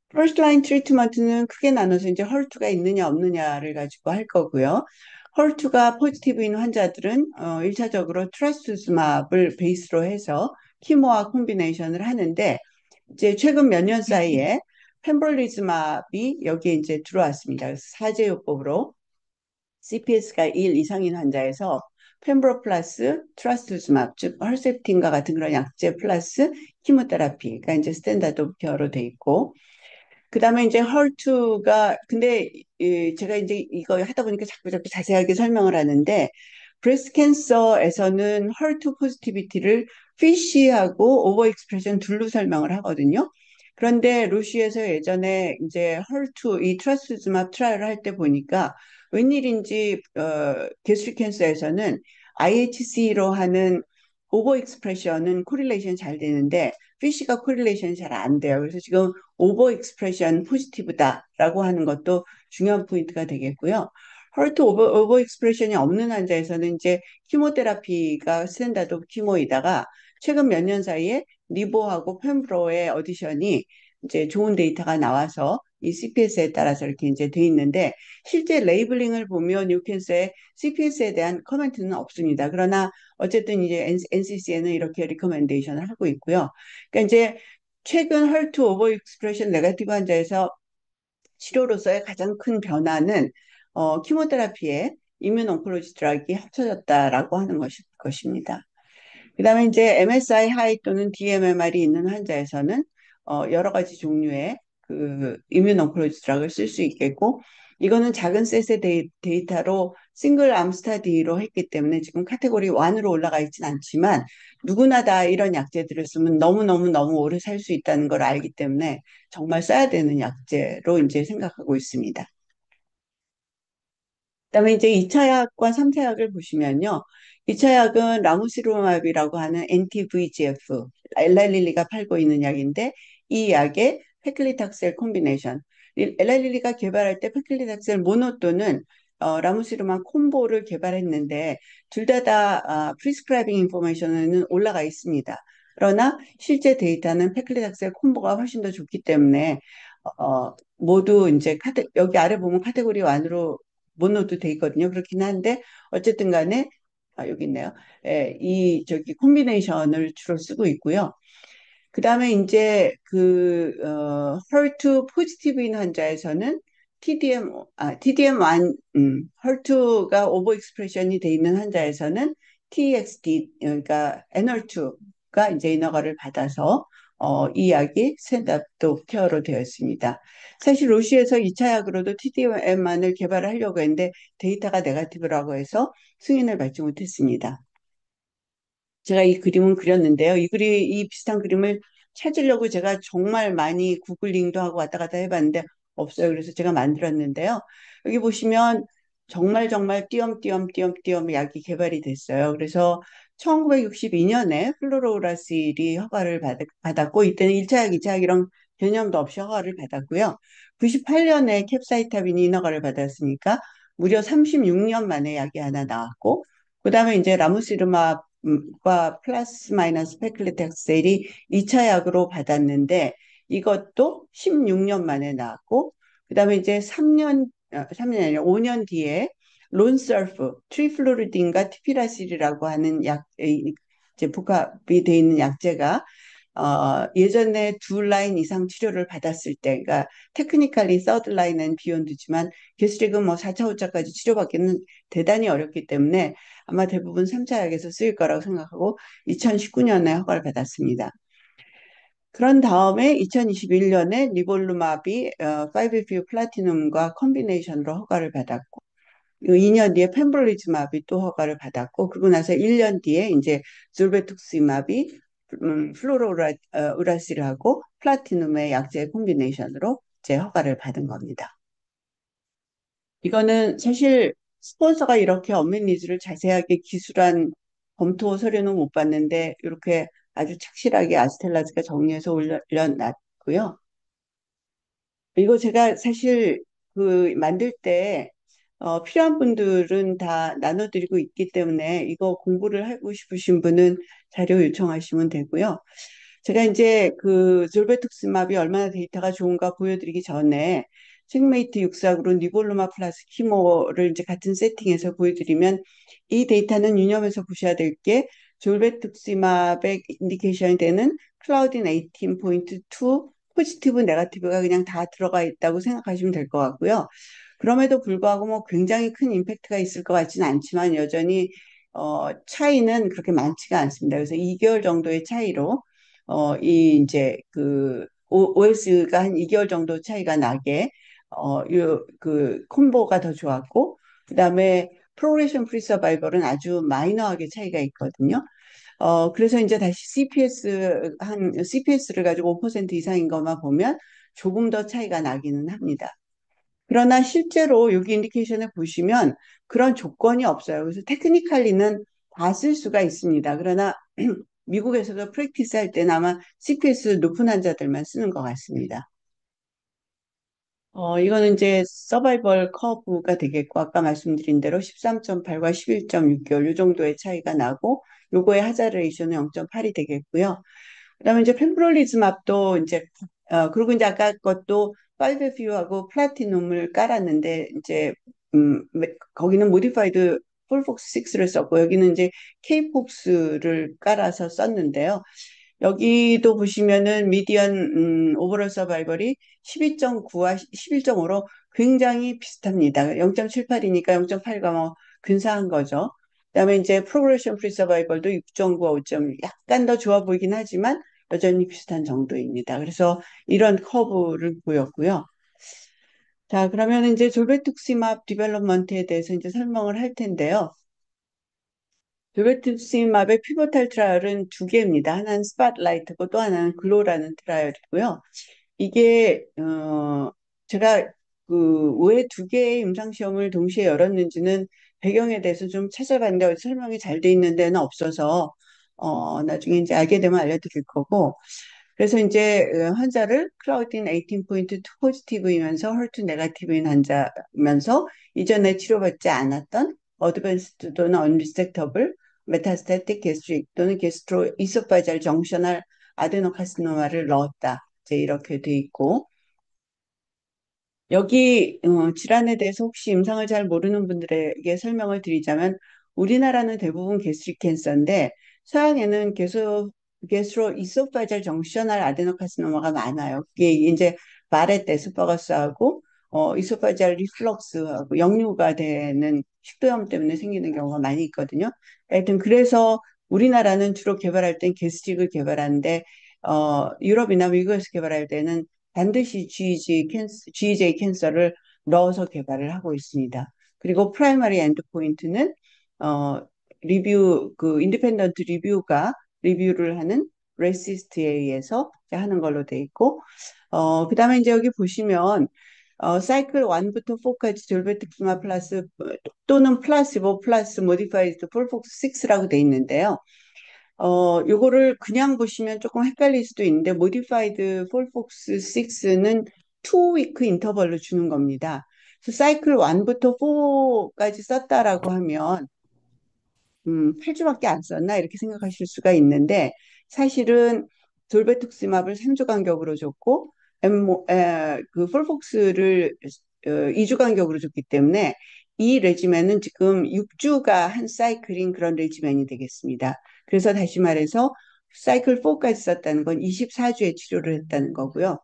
퍼스트 라인 트리트먼트는 크게 나눠서 이제 헐투가 있느냐 없느냐를 가지고 할 거고요. 헐투가 포지티브인 환자들은 1차적으로 트라스투즈맙을 베이스로 해서 키모와 콤비네이션을 하는데 이제 최근 몇 년 사이에 펜브롤리즈맙이 여기에 이제 들어왔습니다. 그래서 사제요법으로 CPS가 1 이상인 환자에서 펜브로 플러스 트라스투즈맙 즉 헐셉틴과 같은 그런 약제 플러스 키모테라피가 이제 스탠다드 오브 케어로 돼 있고 그다음에 이제 헐투가 근데 제가 이제 이거 하다 보니까 자꾸 자세하게 설명을 하는데 브레스트 캔서에서는 헐투 포지티비티를 피쉬하고 오버 익스프레션 둘로 설명을 하거든요. 그런데 루시에서 예전에 이제 헐투 이 트라스즈맙 트라이를 할 때 보니까 웬일인지 게스트릭 캔서에서는 IHC로 하는 오버 익스프레션은 코릴레이션 잘 되는데 피쉬가 코릴레이션이 잘 안 돼요. 그래서 지금 오버 익스프레션 포지티브다라고 하는 것도 중요한 포인트가 되겠고요. 헐트 오버 익스프레션이 없는 환자에서는 이제 키모테라피가 스탠다드 오브 키모이다가 최근 몇 년 사이에 니보하고 펜브로의 어디션이 이제 좋은 데이터가 나와서 이 CPS에 따라서 이렇게 이제 돼 있는데 실제 레이블링을 보면 뉴캔서의 CPS에 대한 커멘트는 없습니다. 그러나 어쨌든 이제 NCCN은 이렇게 리커멘데이션을 하고 있고요. 그러니까 이제 최근 헐트 오버 익스프레션 네거티브 환자에서 치료로서의 가장 큰 변화는 키모테라피에 이뮤 온콜로지 드락이 합쳐졌다라고 하는 것입니다. 그다음에 이제 MSI 하이 또는 DMMR이 있는 환자에서는 여러 가지 종류의 그 이뮤 온콜로지 드락을 쓸 수 있겠고 이거는 작은 셋의 데이터로 싱글 암 스타디로 했기 때문에 지금 카테고리 1으로 올라가 있진 않지만 누구나 다 이런 약제들을 쓰면 너무너무 오래 살 수 있다는 걸 알기 때문에 정말 써야 되는 약제로 이제 생각하고 있습니다. 그다음에 이제 2차 약과 3차 약을 보시면요. 2차 약은 라무시루마비라고 하는 anti-VEGF, 엘라릴리가 팔고 있는 약인데 이 약에 페클리탁셀 콤비네이션. 엘라릴리가 개발할 때 페클리탁셀 모노 또는 라무시루마 콤보를 개발했는데 둘 다 프리스크라이빙 인포메이션에는 올라가 있습니다. 그러나 실제 데이터는 페클리탁셀 콤보가 훨씬 더 좋기 때문에 모두 이제 여기 아래 보면 카테고리 1으로 모노도 돼 있거든요. 그렇긴 한데 어쨌든 간에 여기 있네요. 예, 이 저기 콤비네이션을 주로 쓰고 있고요. 그다음에 이제 헐투 포지티브인 환자에서는 TDM1 헐투가 오버 익스프레션이 돼 있는 환자에서는 TXD 그러니까 NR2가 이제 인허가를 받아서 이 약이 스탠다드 오브 케어로 되어 있습니다. 사실 로시에서 2차 약으로도 TDM1을 개발하려고 했는데 데이터가 네거티브라고 해서 승인을 받지 못했습니다. 제가 이 그림은 그렸는데요. 이 비슷한 그림을 찾으려고 제가 정말 많이 구글링도 하고 왔다 갔다 해봤는데 없어요. 그래서 제가 만들었는데요. 여기 보시면 정말 띄엄띄엄 약이 개발이 됐어요. 그래서 1962년에 플루로우라실이 허가를 받았고 이때는 1차 약, 2차 약 이런 개념도 없이 허가를 받았고요. 98년에 캡사이타빈이 인허가를 받았으니까 무려 36년 만에 약이 하나 나왔고 그다음에 이제 라무시르마과 플러스 마이너스 페클리텍셀이 2차 약으로 받았는데 이것도 16년 만에 나왔고 그다음에 이제 3년 아니라 5년 뒤에 론설프, 트리플로리딘과 티피라실이라고 하는 이제 복합이 돼 있는 약제가 예전에 두 라인 이상 치료를 받았을 때, 그러니까 테크니컬리 서드 라인은 비욘드지만 게스트릭은 뭐 4차, 5차까지 치료받기는 대단히 어렵기 때문에 아마 대부분 3차 약에서 쓰일 거라고 생각하고 2019년에 허가를 받았습니다. 그런 다음에 2021년에 니볼루마비 5FU 플라티넘과 콤비네이션으로 허가를 받았고 2년 뒤에 펜브롤리즈마비 또 허가를 받았고 그러고 나서 1년 뒤에 이제 졸베투스마비 플로로우라실하고 플라티눔의 약제 콤비네이션으로 이제 허가를 받은 겁니다. 이거는 사실 스폰서가 이렇게 언met 니즈를 자세하게 기술한 검토 서류는 못 봤는데 이렇게 아주 착실하게 아스텔라즈가 정리해서 올려놨고요. 이거 제가 사실 만들 때 필요한 분들은 다 나눠드리고 있기 때문에 이거 공부를 하고 싶으신 분은 자료 요청하시면 되고요. 제가 이제 졸베투스맙이 얼마나 데이터가 좋은가 보여드리기 전에 책메이트 649로 니볼루마 플러스 키모를 이제 같은 세팅에서 보여드리면 이 데이터는 유념해서 보셔야 될 게 졸베투스맙의 인디케이션이 되는 클라우딘 18.2 포지티브, 네거티브가 그냥 다 들어가 있다고 생각하시면 될 것 같고요. 그럼에도 불구하고 뭐 굉장히 큰 임팩트가 있을 것 같지는 않지만 여전히 차이는 그렇게 많지가 않습니다. 그래서 2개월 정도의 차이로 이 이제 OS가 한 2개월 정도 차이가 나게 콤보가 더 좋았고 그다음에 프로그레션 프리 서바이벌은 아주 마이너하게 차이가 있거든요. 그래서 이제 다시 CPS를 가지고 5% 이상인 것만 보면 조금 더 차이가 나기는 합니다. 그러나 실제로 여기 인디케이션에 보시면 그런 조건이 없어요. 그래서 테크니컬리는 다 쓸 수가 있습니다. 그러나 미국에서도 프랙티스 할 때는 아마 CPS 높은 환자들만 쓰는 것 같습니다. 이거는 이제 서바이벌 커브가 되겠고, 아까 말씀드린 대로 13.8과 11.6개월, 이 정도의 차이가 나고, 요거의 하자 레이쇼는 0.8이 되겠고요. 그다음에 이제 펜브롤리즈맙도 이제, 그리고 이제 아까 것도 5뷰하고 플라티눔을 깔았는데, 이제, 거기는 모디파이드 폴폭스 6를 썼고, 여기는 이제 케이폭스를 깔아서 썼는데요. 여기도 보시면은 미디언 오버럴 서바이벌이 12.9와 11.5로 굉장히 비슷합니다. 0.78이니까 0.8가 뭐 근사한 거죠. 그다음에 이제 프로그레션 프리 서바이벌도 6.9와 5.1 약간 더 좋아 보이긴 하지만 여전히 비슷한 정도입니다. 그래서 이런 커브를 보였고요. 자, 그러면 이제 졸베투ಕ್시맙 디벨롭먼트에 대해서 이제 설명을 할 텐데요. 졸베투ಕ್시맙의 피보탈 트라이얼은 두 개입니다. 하나는 스팟라이트고 또 하나는 글로라는 트라이얼이고요. 이게 제가 그 왜 두 개의 임상시험을 동시에 열었는지는 배경에 대해서 좀 찾아봤는데 설명이 잘 돼 있는 데는 없어서 나중에 이제 알게 되면 알려드릴 거고 그래서 이제 환자를 클라우딘 18.2 포지티브이면서 헐투 네가티브인 환자면서 이전에 치료받지 않았던 어드밴스드 또는 언리섹터블 메타스태틱 게스트릭 또는 게스트로 이소파잘 정셔널 아데노카시노마를 넣었다. 이제 이렇게 돼 있고 여기 질환에 대해서 혹시 임상을 잘 모르는 분들에게 설명을 드리자면 우리나라는 대부분 게스트릭 캔서인데 서양에는 게스트로 이소파잘 정셔널 아데노카시노마가 많아요. 그게 이제 바렛 에스파거스하고 이소파잘 리플럭스하고 역류가 되는 식도염 때문에 생기는 경우가 많이 있거든요. 하여튼 그래서 우리나라는 주로 개발할 땐 게스트릭을 개발하는데 유럽이나 미국에서 개발할 때는 반드시 GEJ 캔서를 넣어서 개발을 하고 있습니다. 그리고 프라이머리 엔드포인트는 어, 그 인디펜던트 리뷰를 하는 레시스트에 의해서 하는 걸로 돼 있고 그다음에 이제 여기 보시면 사이클 1부터 4까지 졸베트키마 플러스 또는 플라시보 플러스 모디파이드 폴폭스 6라고 돼 있는데요. 요거를 그냥 보시면 조금 헷갈릴 수도 있는데, 모디파이드 폴폭스 6는 2위크 인터벌로 주는 겁니다. 그래서 사이클 1부터 4까지 썼다라고 하면, 8주밖에 안 썼나? 이렇게 생각하실 수가 있는데, 사실은 돌베투스맙을 3주 간격으로 줬고, 그 폴폭스를 2주 간격으로 줬기 때문에, 이 레지멘은 지금 6주가 한 사이클인 그런 레지멘이 되겠습니다. 그래서 다시 말해서, 사이클 4까지 썼다는 건 24주의 치료를 했다는 거고요.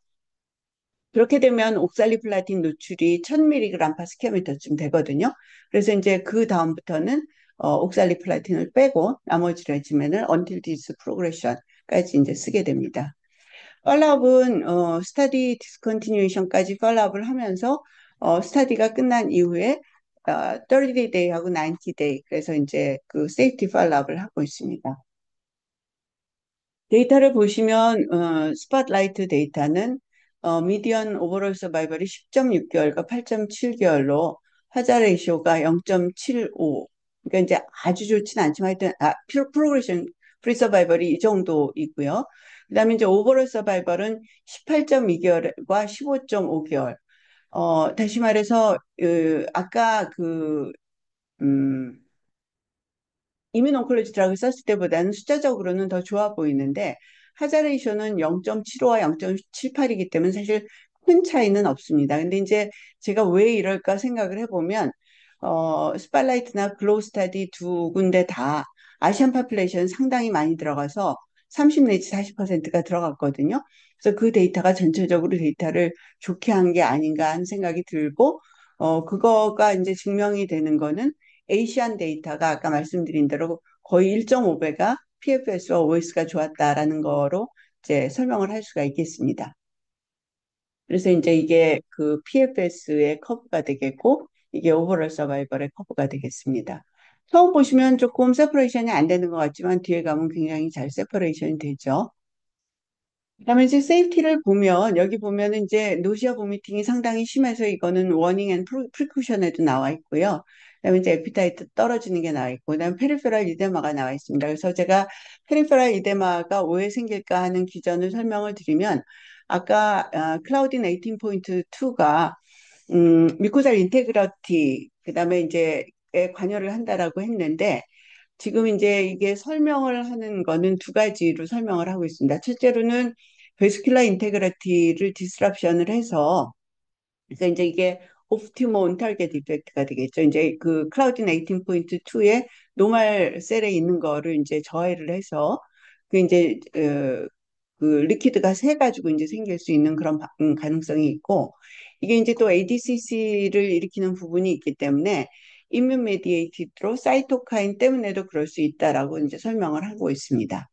그렇게 되면 옥살리플라틴 노출이 1000mg per 스퀘어미터쯤 되거든요. 그래서 이제 그 다음부터는 옥살리플라틴을 빼고 나머지 레지멘을 until this progression까지 이제 쓰게 됩니다. 팔로업은 스터디 디스컨티뉴에이션까지 팔로업을 하면서 스터디가 끝난 이후에 30데이하고 90데이 그래서 이제 그 세이프티 팔로업을 하고 있습니다. 데이터를 보시면 스팟라이트 데이터는 미디언 오버롤 서바이벌이 10.6개월과 8.7개월로 하자 레이쇼가 0.75. 그러니까 이제 아주 좋지는 않지만 하여튼 프로그레션 프리 서바이벌이 이 정도이고요. 그다음에 이제 오버롤 서바이벌은 18.2개월과 15.5개월. 다시 말해서 아까 음, 이민 온콜로지 드락을 썼을 때보다는 숫자적으로는 더 좋아 보이는데 하자레이쇼는 0.75와 0.78이기 때문에 사실 큰 차이는 없습니다. 근데 이제 제가 왜 이럴까 생각을 해보면 스팔라이트나 글로우 스타디 두 군데 다 아시안 파퓰레이션 상당히 많이 들어가서 30 내지 40%가 들어갔거든요. 그래서 그 데이터가 전체적으로 데이터를 좋게 한 게 아닌가 하는 생각이 들고 그거가 이제 증명이 되는 거는 에이시안 데이터가 아까 말씀드린 대로 거의 1.5배가 PFS와 OS가 좋았다라는 거로 이제 설명을 할 수가 있겠습니다. 그래서 이제 이게 그 PFS의 커브가 되겠고 이게 오버럴 서바이벌의 커브가 되겠습니다. 처음 보시면 조금 세퍼레이션이 안 되는 것 같지만 뒤에 가면 굉장히 잘 세퍼레이션이 되죠. 그다음에 이제 세이프티를 보면 여기 보면은 이제 노시아 보미팅이 상당히 심해서 이거는 워닝 앤 프리쿠션에도 나와 있고요. 그다음에 이제 에피타이트 떨어지는 게 나와 있고 그다음에 페리페럴 이데마가 나와 있습니다. 그래서 제가 페리페럴 이데마가 왜 생길까 하는 기전을 설명을 드리면 아까 클라우딘 18.2가 미코잘 인테그러티, 그다음에 이제 에 관여를 한다라고 했는데 지금 이제 이게 설명을 하는 거는 두 가지로 설명을 하고 있습니다. 첫째로는 베스큘라 인테그리티를 디스럽션을 해서 그래서 이제 이게 옵티모 온타르겟 이펙트가 되겠죠. 이제 그 클라우딘 18.2의 노멀 셀에 있는 거를 이제 저해를 해서 그 이제 그 리퀴드가 새 가지고 이제 생길 수 있는 그런 가능성이 있고 이게 이제 또 ADCC를 일으키는 부분이 있기 때문에 이뮨 메디에이티드로 사이토카인 때문에도 그럴 수 있다라고 이제 설명을 하고 있습니다.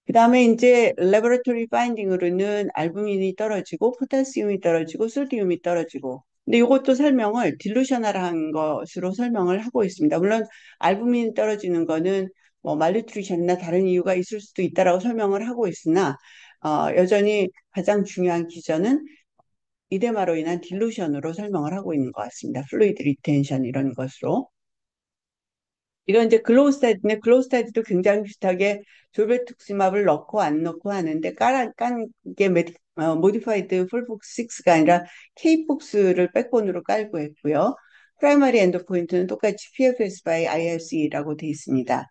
그다음에 이제 레버러토리 파인딩으로는 알부민이 떨어지고 포타시움이 떨어지고 소디움이 떨어지고 근데 이것도 설명을 딜루셔널한 것으로 설명을 하고 있습니다. 물론 알부민 떨어지는 거는 뭐 말뉴트리션이나 다른 이유가 있을 수도 있다라고 설명을 하고 있으나 여전히 가장 중요한 기전은 이데마로 인한 딜루션으로 설명을 하고 있는 것 같습니다. 플루이드 리텐션 이런 것으로. 이건 이제 글로우스타디인데 글로우스타디도 굉장히 비슷하게 졸베투ಕ್시맙을 넣고 안 넣고 하는데 깐게 모디파이드 폴폭스6가 아니라 K폭스를 백본으로 깔고 했고요. 프라이머리 엔도포인트는 똑같이 PFS by IRC라고 돼 있습니다.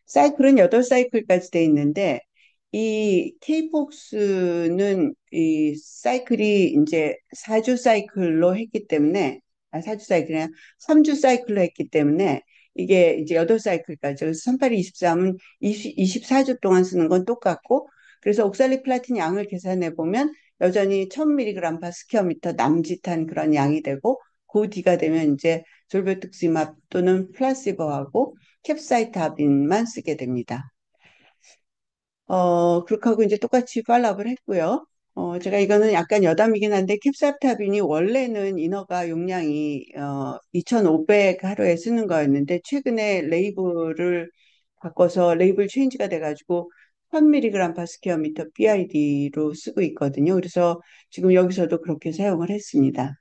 사이클은 8사이클까지 돼 있는데 이 K폭스는 이 사이클이 이제 4주 사이클로 했기 때문에 4주 사이클이 아니라 3주 사이클로 했기 때문에 이게 이제 8사이클까지 그래서 38이 23은 24주 동안 쓰는 건 똑같고 그래서 옥살리플라틴 양을 계산해 보면 여전히 1000mg per 스퀘어미터 남짓한 그런 양이 되고 그 뒤가 되면 이제 졸베투ಕ್시맙 또는 플라시보하고 캡사이탑인만 쓰게 됩니다. 그렇게 하고 이제 똑같이 팔랍을 했고요. 제가 이거는 약간 여담이긴 한데 캡사이탑인이 원래는 인허가 용량이 2,500 하루에 쓰는 거였는데 최근에 레이블을 바꿔서 레이블 체인지가 돼가지고 1000mg per square meter BID로 쓰고 있거든요. 그래서 지금 여기서도 그렇게 사용을 했습니다.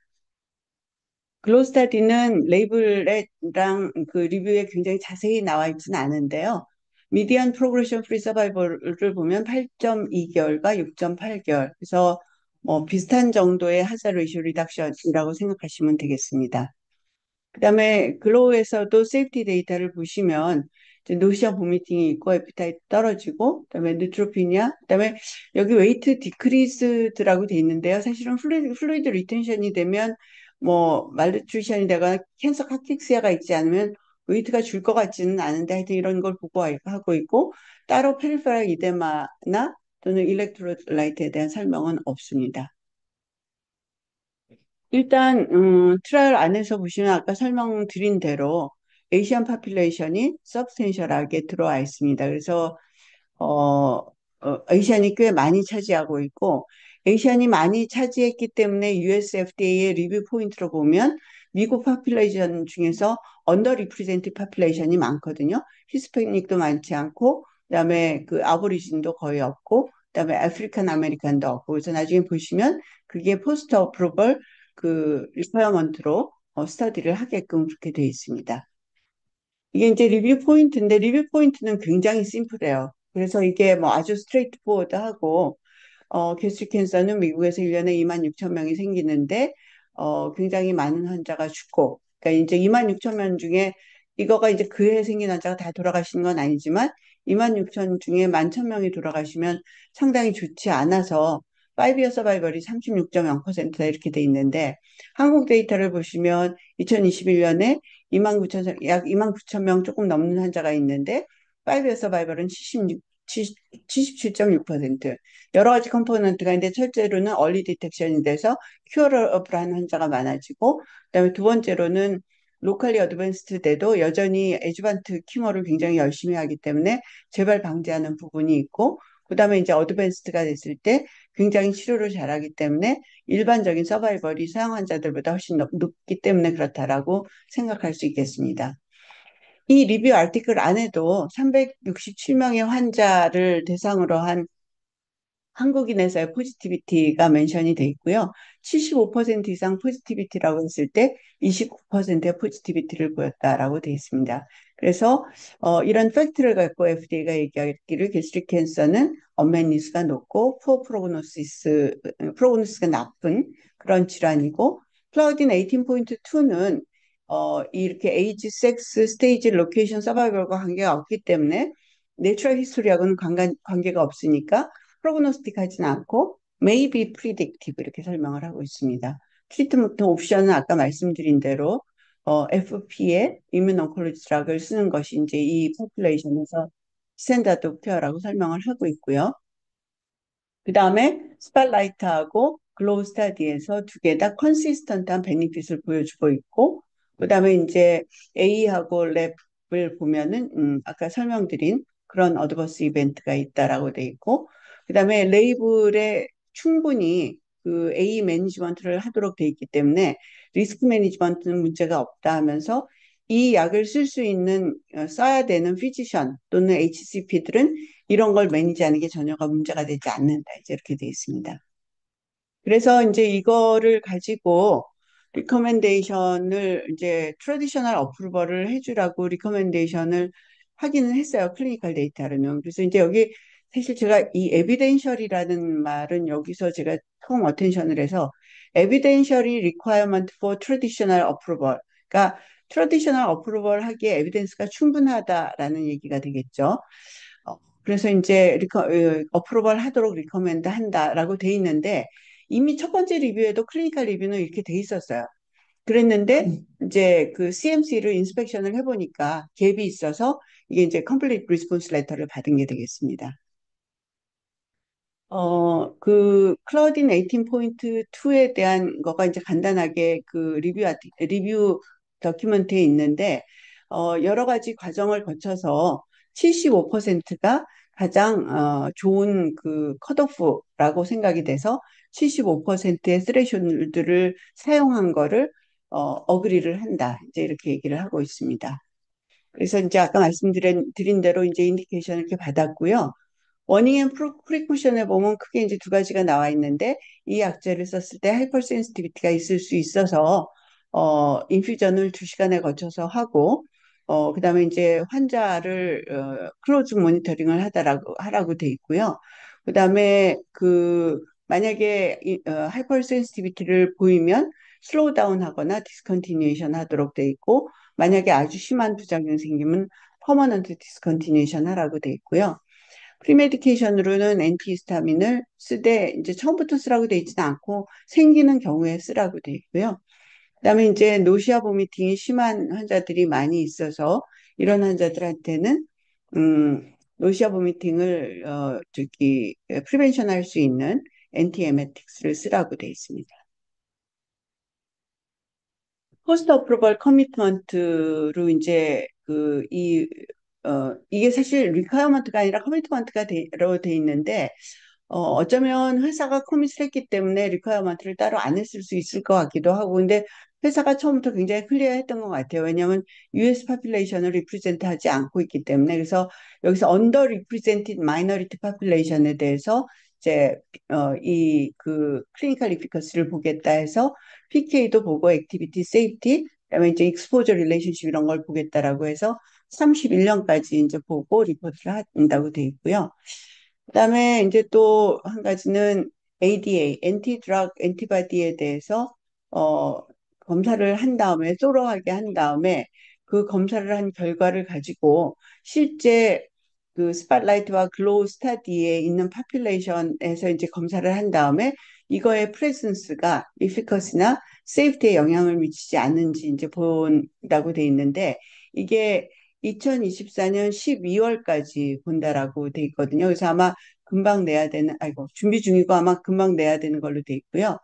글로스타디는 레이블이랑 그 리뷰에 굉장히 자세히 나와 있지는 않은데요. 미디안 프로그레션 프리 서바이벌을 보면 8.2개월과 6.8개월. 그래서 뭐 비슷한 정도의 하자 레이쇼 리덕션이라고 생각하시면 되겠습니다. 그다음에 글로우에서도 세이프티 데이터를 보시면 이제 노시아 보미팅이 있고 에피타이트 떨어지고 그다음에 뉴트로피니아 그다음에 여기 웨이트 디크리스드라고 돼 있는데요. 사실은 플루이드 리텐션이 되면 뭐 말뉴트리션이 되거나 캔서 카키엑시아가 있지 않으면 웨이트가 줄 것 같지는 않은데 하여튼 이런 걸 보고 하고 있고 따로 페리페럴 이데마나 또는 일렉트로라이트에 대한 설명은 없습니다. 일단 트라이얼 안에서 보시면 아까 설명드린 대로 에이시안 파퓰레이션이 서브스텐셜하게 들어와 있습니다. 그래서 에이시안이 꽤 많이 차지하고 있고 에이시안이 많이 차지했기 때문에 US FDA의 리뷰 포인트로 보면 미국 파퓰레이션 중에서 언더 리프레젠티브 파퓰레이션이 많거든요. 히스패닉도 많지 않고 그다음에 그 아보리진도 거의 없고 그다음에 아프리칸 아메리칸도 없고 그래서 나중에 보시면 그게 포스트 어프로벌 그 리퀘어먼트로 스터디를 하게끔 그렇게 되어 있습니다. 이게 이제 리뷰 포인트인데 리뷰 포인트는 굉장히 심플해요. 그래서 이게 뭐 아주 스트레이트 포워드하고 게스트릭 캔서는 미국에서 1년에 2만 6천 명이 생기는데 굉장히 많은 환자가 죽고 그러니까 이제 2만 6천 명 중에 이거가 이제 그 해 생긴 환자가 다 돌아가시는 건 아니지만 2만 6천 중에 1만 1,000명이 돌아가시면 상당히 좋지 않아서 5year 서바이벌이 36.0%다 이렇게 돼 있는데 한국 데이터를 보시면 2021년에 2만 9천 약 2만 9천 명 조금 넘는 환자가 있는데 5year 서바이벌은 77.6%. 여러 가지 컴포넌트가 있는데 첫째로는 얼리 디텍션이 돼서 큐어러블한 환자가 많아지고 그다음에 두 번째로는 로컬리 어드밴스드 돼도 여전히 에주반트 키모를 굉장히 열심히 하기 때문에 재발 방지하는 부분이 있고 그다음에 이제 어드밴스드가 됐을 때 굉장히 치료를 잘하기 때문에 일반적인 서바이벌이 서양 환자들보다 훨씬 높기 때문에 그렇다라고 생각할 수 있겠습니다. 이 리뷰 아티클 안에도 367명의 환자를 대상으로 한 한국인에서의 포지티비티가 멘션이 돼 있고요. 75% 이상 포지티비티라고 했을 때 29%의 포지티비티를 보였다라고 돼 있습니다. 그래서 이런 팩트를 갖고 FDA가 얘기하기를 게스트릭 캔서는 언메ት 니스가 높고 푸어 프로그노시스가 나쁜 그런 질환이고 클라우딘 18.2는 이렇게 에이지, 섹스, 스테이지, 로케이션, 서바이벌과 관계가 없기 때문에 내추럴 히스토리하고는 관계가 없으니까 프로그노스틱하지는 않고 may be predictive 이렇게 설명을 하고 있습니다. 트리트먼트 옵션은 아까 말씀드린 대로 FP에 이뮤노 온콜로지 드락을 쓰는 것이 이제 이 포퓰레이션에서 스탠다드 오브 케어라고 설명을 하고 있고요. 그 다음에 스팟라이트하고 글로우 스타디에서 두 개 다 컨시스턴트한 베니핏을 보여주고 있고, 그 다음에 이제 A하고 랩을 보면은 아까 설명드린 그런 어드버스 이벤트가 있다라고 돼 있고, 그 다음에 레이블에 충분히 그 A 매니지먼트를 하도록 돼 있기 때문에 리스크 매니지먼트는 문제가 없다 하면서 이 약을 쓸 수 있는 써야 되는 피지션 또는 HCP들은 이런 걸 매니지하는 게 전혀가 문제가 되지 않는다. 이제 이렇게 돼 있습니다. 그래서 이제 이거를 가지고 리커멘데이션을 이제 트래디셔널 어프로벌을 해주라고 리커멘데이션을 하기는 했어요. 클리니컬 데이터로는. 그래서 이제 여기 사실 제가 이 에비덴셜이라는 말은 여기서 제가 처음 어텐션을 해서 에비덴셜이 requirement for traditional approval. 그러니까 트래디셔널 어프로벌 하기에 에비덴스가 충분하다라는 얘기가 되겠죠. 그래서 이제 어프로벌 하도록 리커멘드 한다라고 돼 있는데 이미 첫 번째 리뷰에도 클리니컬 리뷰는 이렇게 돼 있었어요. 그랬는데 이제 그 CMC를 인스펙션을 해보니까 갭이 있어서 이게 이제 컴플리트 리스폰스 레터를 받은 게 되겠습니다. 그 클라우딘 18.2에 대한 거가 이제 간단하게 그 리뷰 다큐멘트에 있는데 여러 가지 과정을 거쳐서 75%가 가장 좋은 그 컷오프라고 생각이 돼서 75%의 스레션들을 사용한 거를 어그리를 한다. 이제 이렇게 얘기를 하고 있습니다. 그래서 이제 아까 말씀드린 대로 이제 인디케이션을 이렇게 받았고요. 워닝 앤 프리쿠션에 보면 크게 이제 두 가지가 나와 있는데 이 약제를 썼을 때 하이퍼 센시티비티가 있을 수 있어서 인퓨전을 2시간에 거쳐서 하고 그다음에 이제 환자를 클로즈 모니터링을 하라고 돼 있고요. 그다음에 그 만약에 하이퍼 센시티비티를 보이면 슬로우 다운 하거나 디스컨티뉴에이션 하도록 돼 있고 만약에 아주 심한 부작용 생기면 퍼머넌트 디스컨티뉴에이션 하라고 돼 있고요. 프리메디케이션으로는 엔티히스타민을 쓰되 이제 처음부터 쓰라고 돼 있지는 않고 생기는 경우에 쓰라고 돼 있고요. 그다음에 이제 노시아 보미팅이 심한 환자들이 많이 있어서 이런 환자들한테는 노시아 보미팅을 프리벤션 할 수 있는 엔티에메틱스를 쓰라고 돼 있습니다. 포스트 어프로벌 커미트먼트로 이제 이게 사실 리퀘어먼트가 아니라 커미트먼트가 되어 돼 있는데 어쩌면 회사가 커밋을 했기 때문에 리퀘어먼트를 따로 안 했을 수 있을 것 같기도 하고 근데 회사가 처음부터 굉장히 클리어했던 것 같아요. 왜냐하면 US 파퓰레이션을 리프레젠트 하지 않고 있기 때문에 그래서 여기서 언더 리프레젠티드 마이너리티 파퓰레이션에 대해서 이제 이 그 클리니컬 이피커시를 보겠다 해서 PK도 보고 액티비티 세이프티 그다음에 이제 익스포저 릴레이션십 이런 걸 보겠다라고 해서 31년까지 이제 보고 리포트를 한다고 돼 있고요. 그다음에 이제 또 한 가지는 ADA, 엔티 드럭 엔티바디에 대해서 어, 검사를 한 다음에 소로하게 한 다음에 그 검사를 한 결과를 가지고 실제 그 스팟라이트와 글로우 스타디에 있는 파퓰레이션에서 이제 검사를 한 다음에 이거의 프레센스가 이피커시나 세이프티에 영향을 미치지 않는지 이제 본다고 돼 있는데 이게 2024년 12월까지 본다라고 돼 있거든요. 그래서 아마 금방 내야 되는, 아이고, 준비 중이고 아마 금방 내야 되는 걸로 돼 있고요.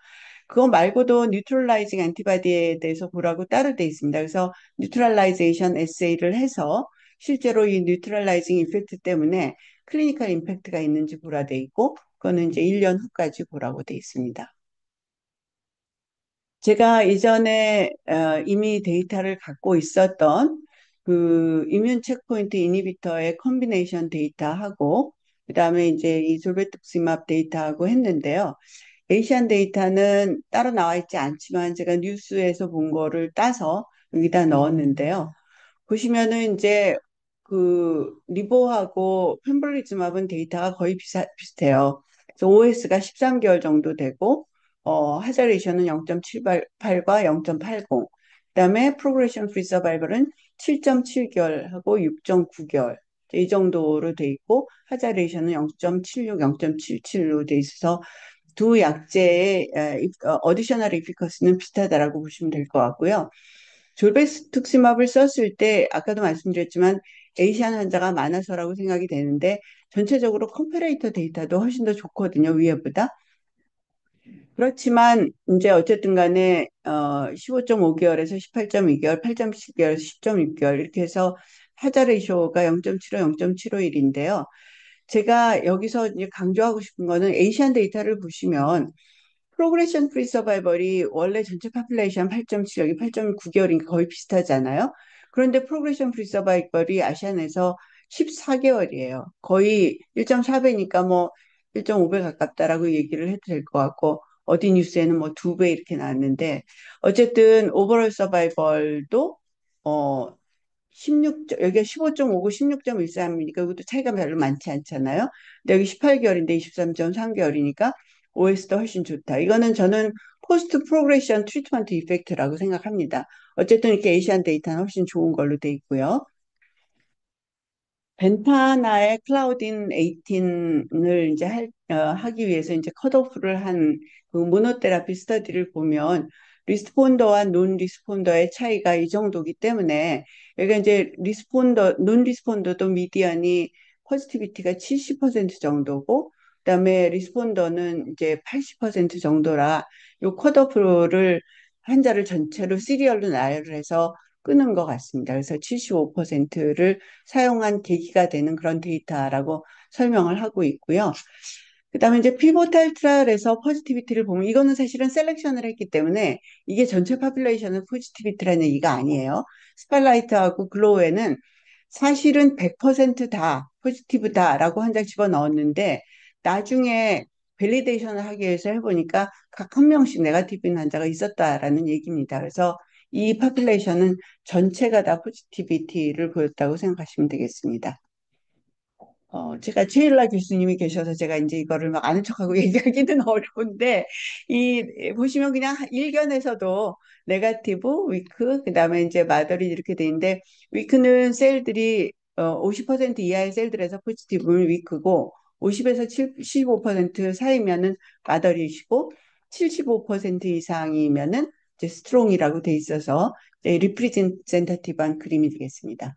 그거 말고도 뉴트럴라이징 안티바디에 대해서 보라고 따로 돼 있습니다. 그래서 뉴트럴라이제이션 에세이를 해서 실제로 이 뉴트럴라이징 이펙트 때문에 클리니컬 임팩트가 있는지 보라 돼 있고, 그거는 이제 1년 후까지 보라고 돼 있습니다. 제가 이전에 이미 데이터를 갖고 있었던 그 이뮨 체크포인트 이니비터의 컨비네이션 데이터하고 그다음에 이제 이 졸베투ಕ್시맙 데이터하고 했는데요. 에이시안 데이터는 따로 나와 있지 않지만 제가 뉴스에서 본 거를 따서 여기다 넣었는데요. 보시면은 이제 그 리보하고 펜블리즈맙은 데이터가 거의 비슷해요. 그래서 OS가 13개월 정도 되고 하자레이션은 0.78과 0.80. 그다음에 프로그레션 프리 서바이벌은 7.7개월하고 6.9개월 이 정도로 돼 있고 하자레이션은 0.76, 0.77로 돼 있어서 두 약제의 어디셔널 이피커시는 비슷하다라고 보시면 될 것 같고요. 졸베스투ක්시맙을 썼을 때 아까도 말씀드렸지만 에이시안 환자가 많아서라고 생각이 되는데 전체적으로 컴퍼레이터 데이터도 훨씬 더 좋거든요. 위에보다. 그렇지만 이제 어쨌든 간에 15.5개월에서 18.2개월, 8.7개월에서 10.6개월 이렇게 해서 하자 레이쇼가 0.75, 0.751인데요. 제가 여기서 이제 강조하고 싶은 거는 에이시안 데이터를 보시면 프로그레션 프리 서바이벌이 원래 전체 파퓰레이션 8.7, 여기 8.9개월이니까 거의 비슷하잖아요. 그런데 프로그레션 프리 서바이벌이 아시안에서 14개월이에요. 거의 1.4배니까 뭐 1.5배 가깝다라고 얘기를 해도 될 것 같고 어디 뉴스에는 뭐 2배 이렇게 나왔는데 어쨌든 오버롤 서바이벌도 어 16, 여기가 15.5고 16.13이니까 이것도 차이가 별로 많지 않잖아요. 근데 여기 18개월인데 23.3개월이니까 OS도 훨씬 좋다. 이거는 저는 포스트 프로그레션 트리트먼트 이펙트라고 생각합니다. 어쨌든 이렇게 에이시안 데이터는 훨씬 좋은 걸로 돼 있고요. 벤타나의 클라우딘 18을 이제 하기 위해서 이제 컷오프를 한 그 모노테라피 스터디를 보면 리스폰더와 논 리스폰더의 차이가 이 정도기 때문에 여기가 이제 논 리스폰더도 미디안이 포지티비티가 70% 정도고 그다음에 리스폰더는 이제 80% 정도라 요 컷오프를 환자를 전체로 시리얼로 나열을 해서 끄는 것 같습니다. 그래서 75%를 사용한 계기가 되는 그런 데이터라고 설명을 하고 있고요. 그다음에 이제 피보탈 트라이얼에서 포지티비티를 보면 이거는 사실은 셀렉션을 했기 때문에 이게 전체 파퓰레이션은 포지티비티라는 얘기가 아니에요. 스팔라이트하고 글로우에는 사실은 100%다 포지티브다라고 한 장 집어넣었는데 나중에 밸리데이션을 하기 위해서 해보니까 각 한 명씩 네거티브인 환자가 있었다라는 얘기입니다. 그래서 이 파퓰레이션은 전체가 다 포지티비티를 보였다고 생각하시면 되겠습니다. 제가 최일라 교수님이 계셔서 제가 이제 이거를 막 아는 척하고 얘기하기는 어려운데, 보시면 그냥 일견에서도 네가티브, 위크, 그 다음에 이제 마더리 이렇게 돼 있는데, 위크는 셀들이 50% 이하의 셀들에서 포지티브는 위크고, 50에서 75% 사이면은 마더리시고, 75% 이상이면은 이제 스트롱이라고 돼 있어서, 리프레젠테이티브한 그림이 되겠습니다.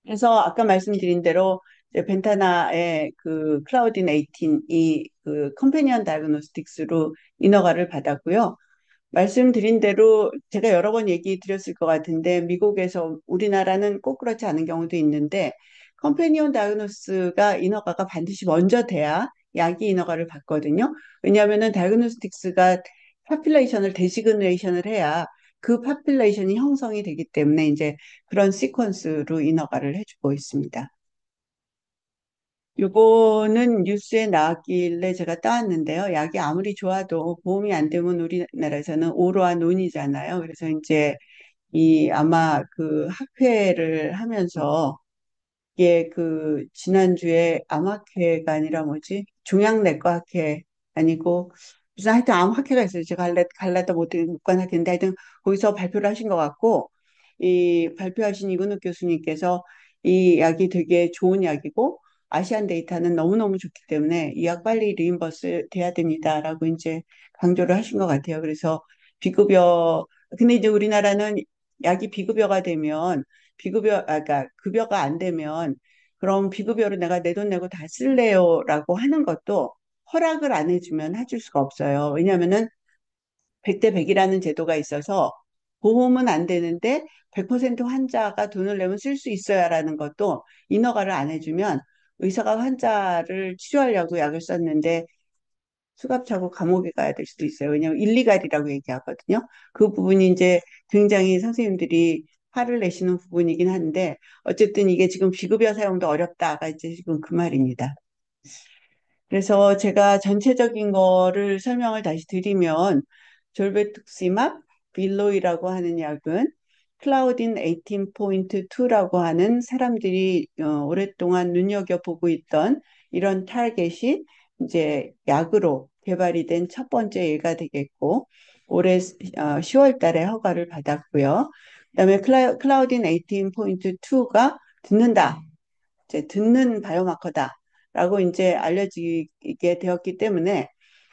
그래서 아까 말씀드린 대로 이제 벤타나의 그 클라우딘 18이 그 컴패니언 다이그노스틱스로 인허가를 받았고요. 말씀드린 대로 제가 여러 번 얘기 드렸을 것 같은데 미국에서 우리나라는 꼭 그렇지 않은 경우도 있는데 컴패니언 다이그노스가 인허가가 반드시 먼저 돼야 약이 인허가를 받거든요. 왜냐하면은 다이그노스틱스가 파퓰레이션을 데시그네이션을 해야 그 파퓰레이션이 형성이 되기 때문에 이제 그런 시퀀스로 인허가를 해주고 있습니다. 요거는 뉴스에 나왔길래 제가 따왔는데요. 약이 아무리 좋아도 보험이 안 되면 우리나라에서는 오로와 논이잖아요. 그래서 이제 이 아마 그 학회를 하면서 이게 그 지난주에 암학회가 아니라 뭐지? 종양내과학회 아니고 무슨 하여튼 암학회가 있어요. 제가 갈라도 못 간 학회인데 하여튼 거기서 발표를 하신 것 같고 이 발표하신 이근욱 교수님께서 이 약이 되게 좋은 약이고 아시안 데이터는 너무너무 좋기 때문에 이 약 빨리 리임버스 돼야 됩니다라고 이제 강조를 하신 것 같아요. 그래서 비급여 근데 이제 우리나라는 약이 비급여가 되면 그러니까 급여가 안 되면 그럼 비급여로 내가 내 돈 내고 다 쓸래요라고 하는 것도 허락을 안 해주면 해줄 수가 없어요. 왜냐하면은 100대 100이라는 제도가 있어서 보험은 안 되는데 100% 환자가 돈을 내면 쓸 수 있어야라는 것도 인허가를 안 해주면 의사가 환자를 치료하려고 약을 썼는데 수갑차고 감옥에 가야 될 수도 있어요. 왜냐하면 일리갈이라고 얘기하거든요. 그 부분이 이제 굉장히 선생님들이 화를 내시는 부분이긴 한데 어쨌든 이게 지금 비급여 사용도 어렵다가 이제 지금 그 말입니다. 그래서 제가 전체적인 거를 설명을 다시 드리면 졸베투시맙 빌로이라고 하는 약은 클라우딘 18.2라고 하는 사람들이 오랫동안 눈여겨보고 있던 이런 타겟이 이제 약으로 개발이 된 첫 번째 예가 되겠고 올해 10월 달에 허가를 받았고요. 그다음에 클라우딘 18.2가 듣는다. 이제 듣는 바이오마커다라고 이제 알려지게 되었기 때문에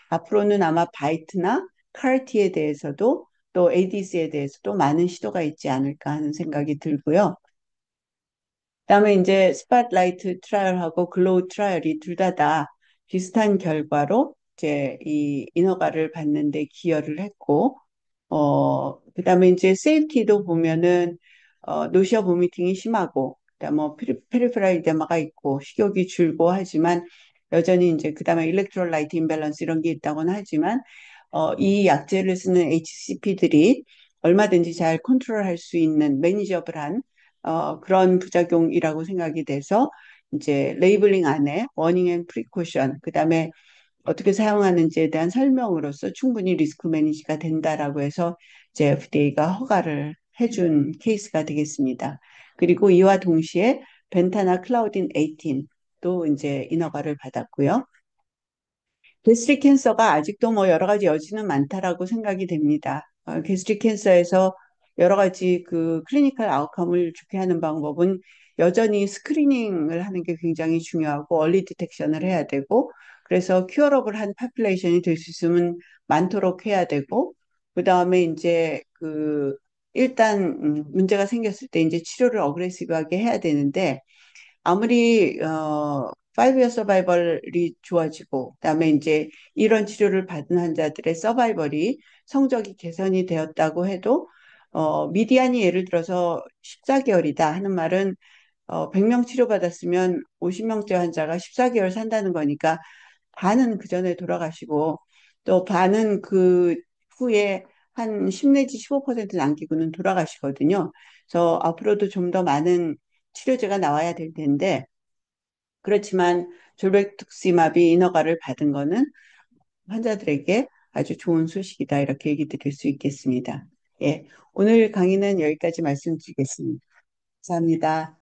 앞으로는 아마 바이트나 카르티에 대해서도 또 ADC에 대해서도 많은 시도가 있지 않을까 하는 생각이 들고요. 그다음에 이제 스팟라이트 트라이얼하고 글로우 트라이얼이 둘 다 비슷한 결과로 이제 이 인허가를 받는 데 기여를 했고 그다음에 이제 세이프티도 보면은 노시어 보미팅이 심하고 그다음 뭐 페리페럴 이데마가 있고 식욕이 줄고 하지만 여전히 이제 그다음에 일렉트롤라이트 임밸런스 이런 게 있다고는 하지만 이 약제를 쓰는 HCP들이 얼마든지 잘 컨트롤할 수 있는 매니저블한 그런 부작용이라고 생각이 돼서 이제 레이블링 안에 워닝 앤 프리코션 그다음에 어떻게 사용하는지에 대한 설명으로서 충분히 리스크 매니지가 된다라고 해서 이제 FDA가 허가를 해준 케이스가 되겠습니다. 그리고 이와 동시에 벤타나 클라우딘 18도 이제 인허가를 받았고요. 게스트릭 캔서가 아직도 뭐 여러 가지 여지는 많다라고 생각이 됩니다. 게스트릭 캔서에서 여러 가지 그 클리니컬 아웃컴을 좋게 하는 방법은 여전히 스크리닝을 하는 게 굉장히 중요하고 얼리 디텍션을 해야 되고 그래서 큐어러블한 파퓰레이션이 될 수 있으면 많도록 해야 되고 그다음에 이제 그 일단 문제가 생겼을 때 이제 치료를 어그레시브하게 해야 되는데 아무리 5year 서바이벌이 좋아지고 그다음에 이제 이런 치료를 받은 환자들의 서바이벌이 성적이 개선이 되었다고 해도 미디안이 예를 들어서 14개월이다 하는 말은 100명 치료받았으면 50명째 환자가 14개월 산다는 거니까 반은 그 전에 돌아가시고 또 반은 그 후에 한 10 내지 15% 남기고는 돌아가시거든요. 그래서 앞으로도 좀 더 많은 치료제가 나와야 될 텐데 그렇지만 졸백투시마비 인허가를 받은 거는 환자들에게 아주 좋은 소식이다 이렇게 얘기 드릴 수 있겠습니다. 예, 오늘 강의는 여기까지 말씀드리겠습니다. 감사합니다.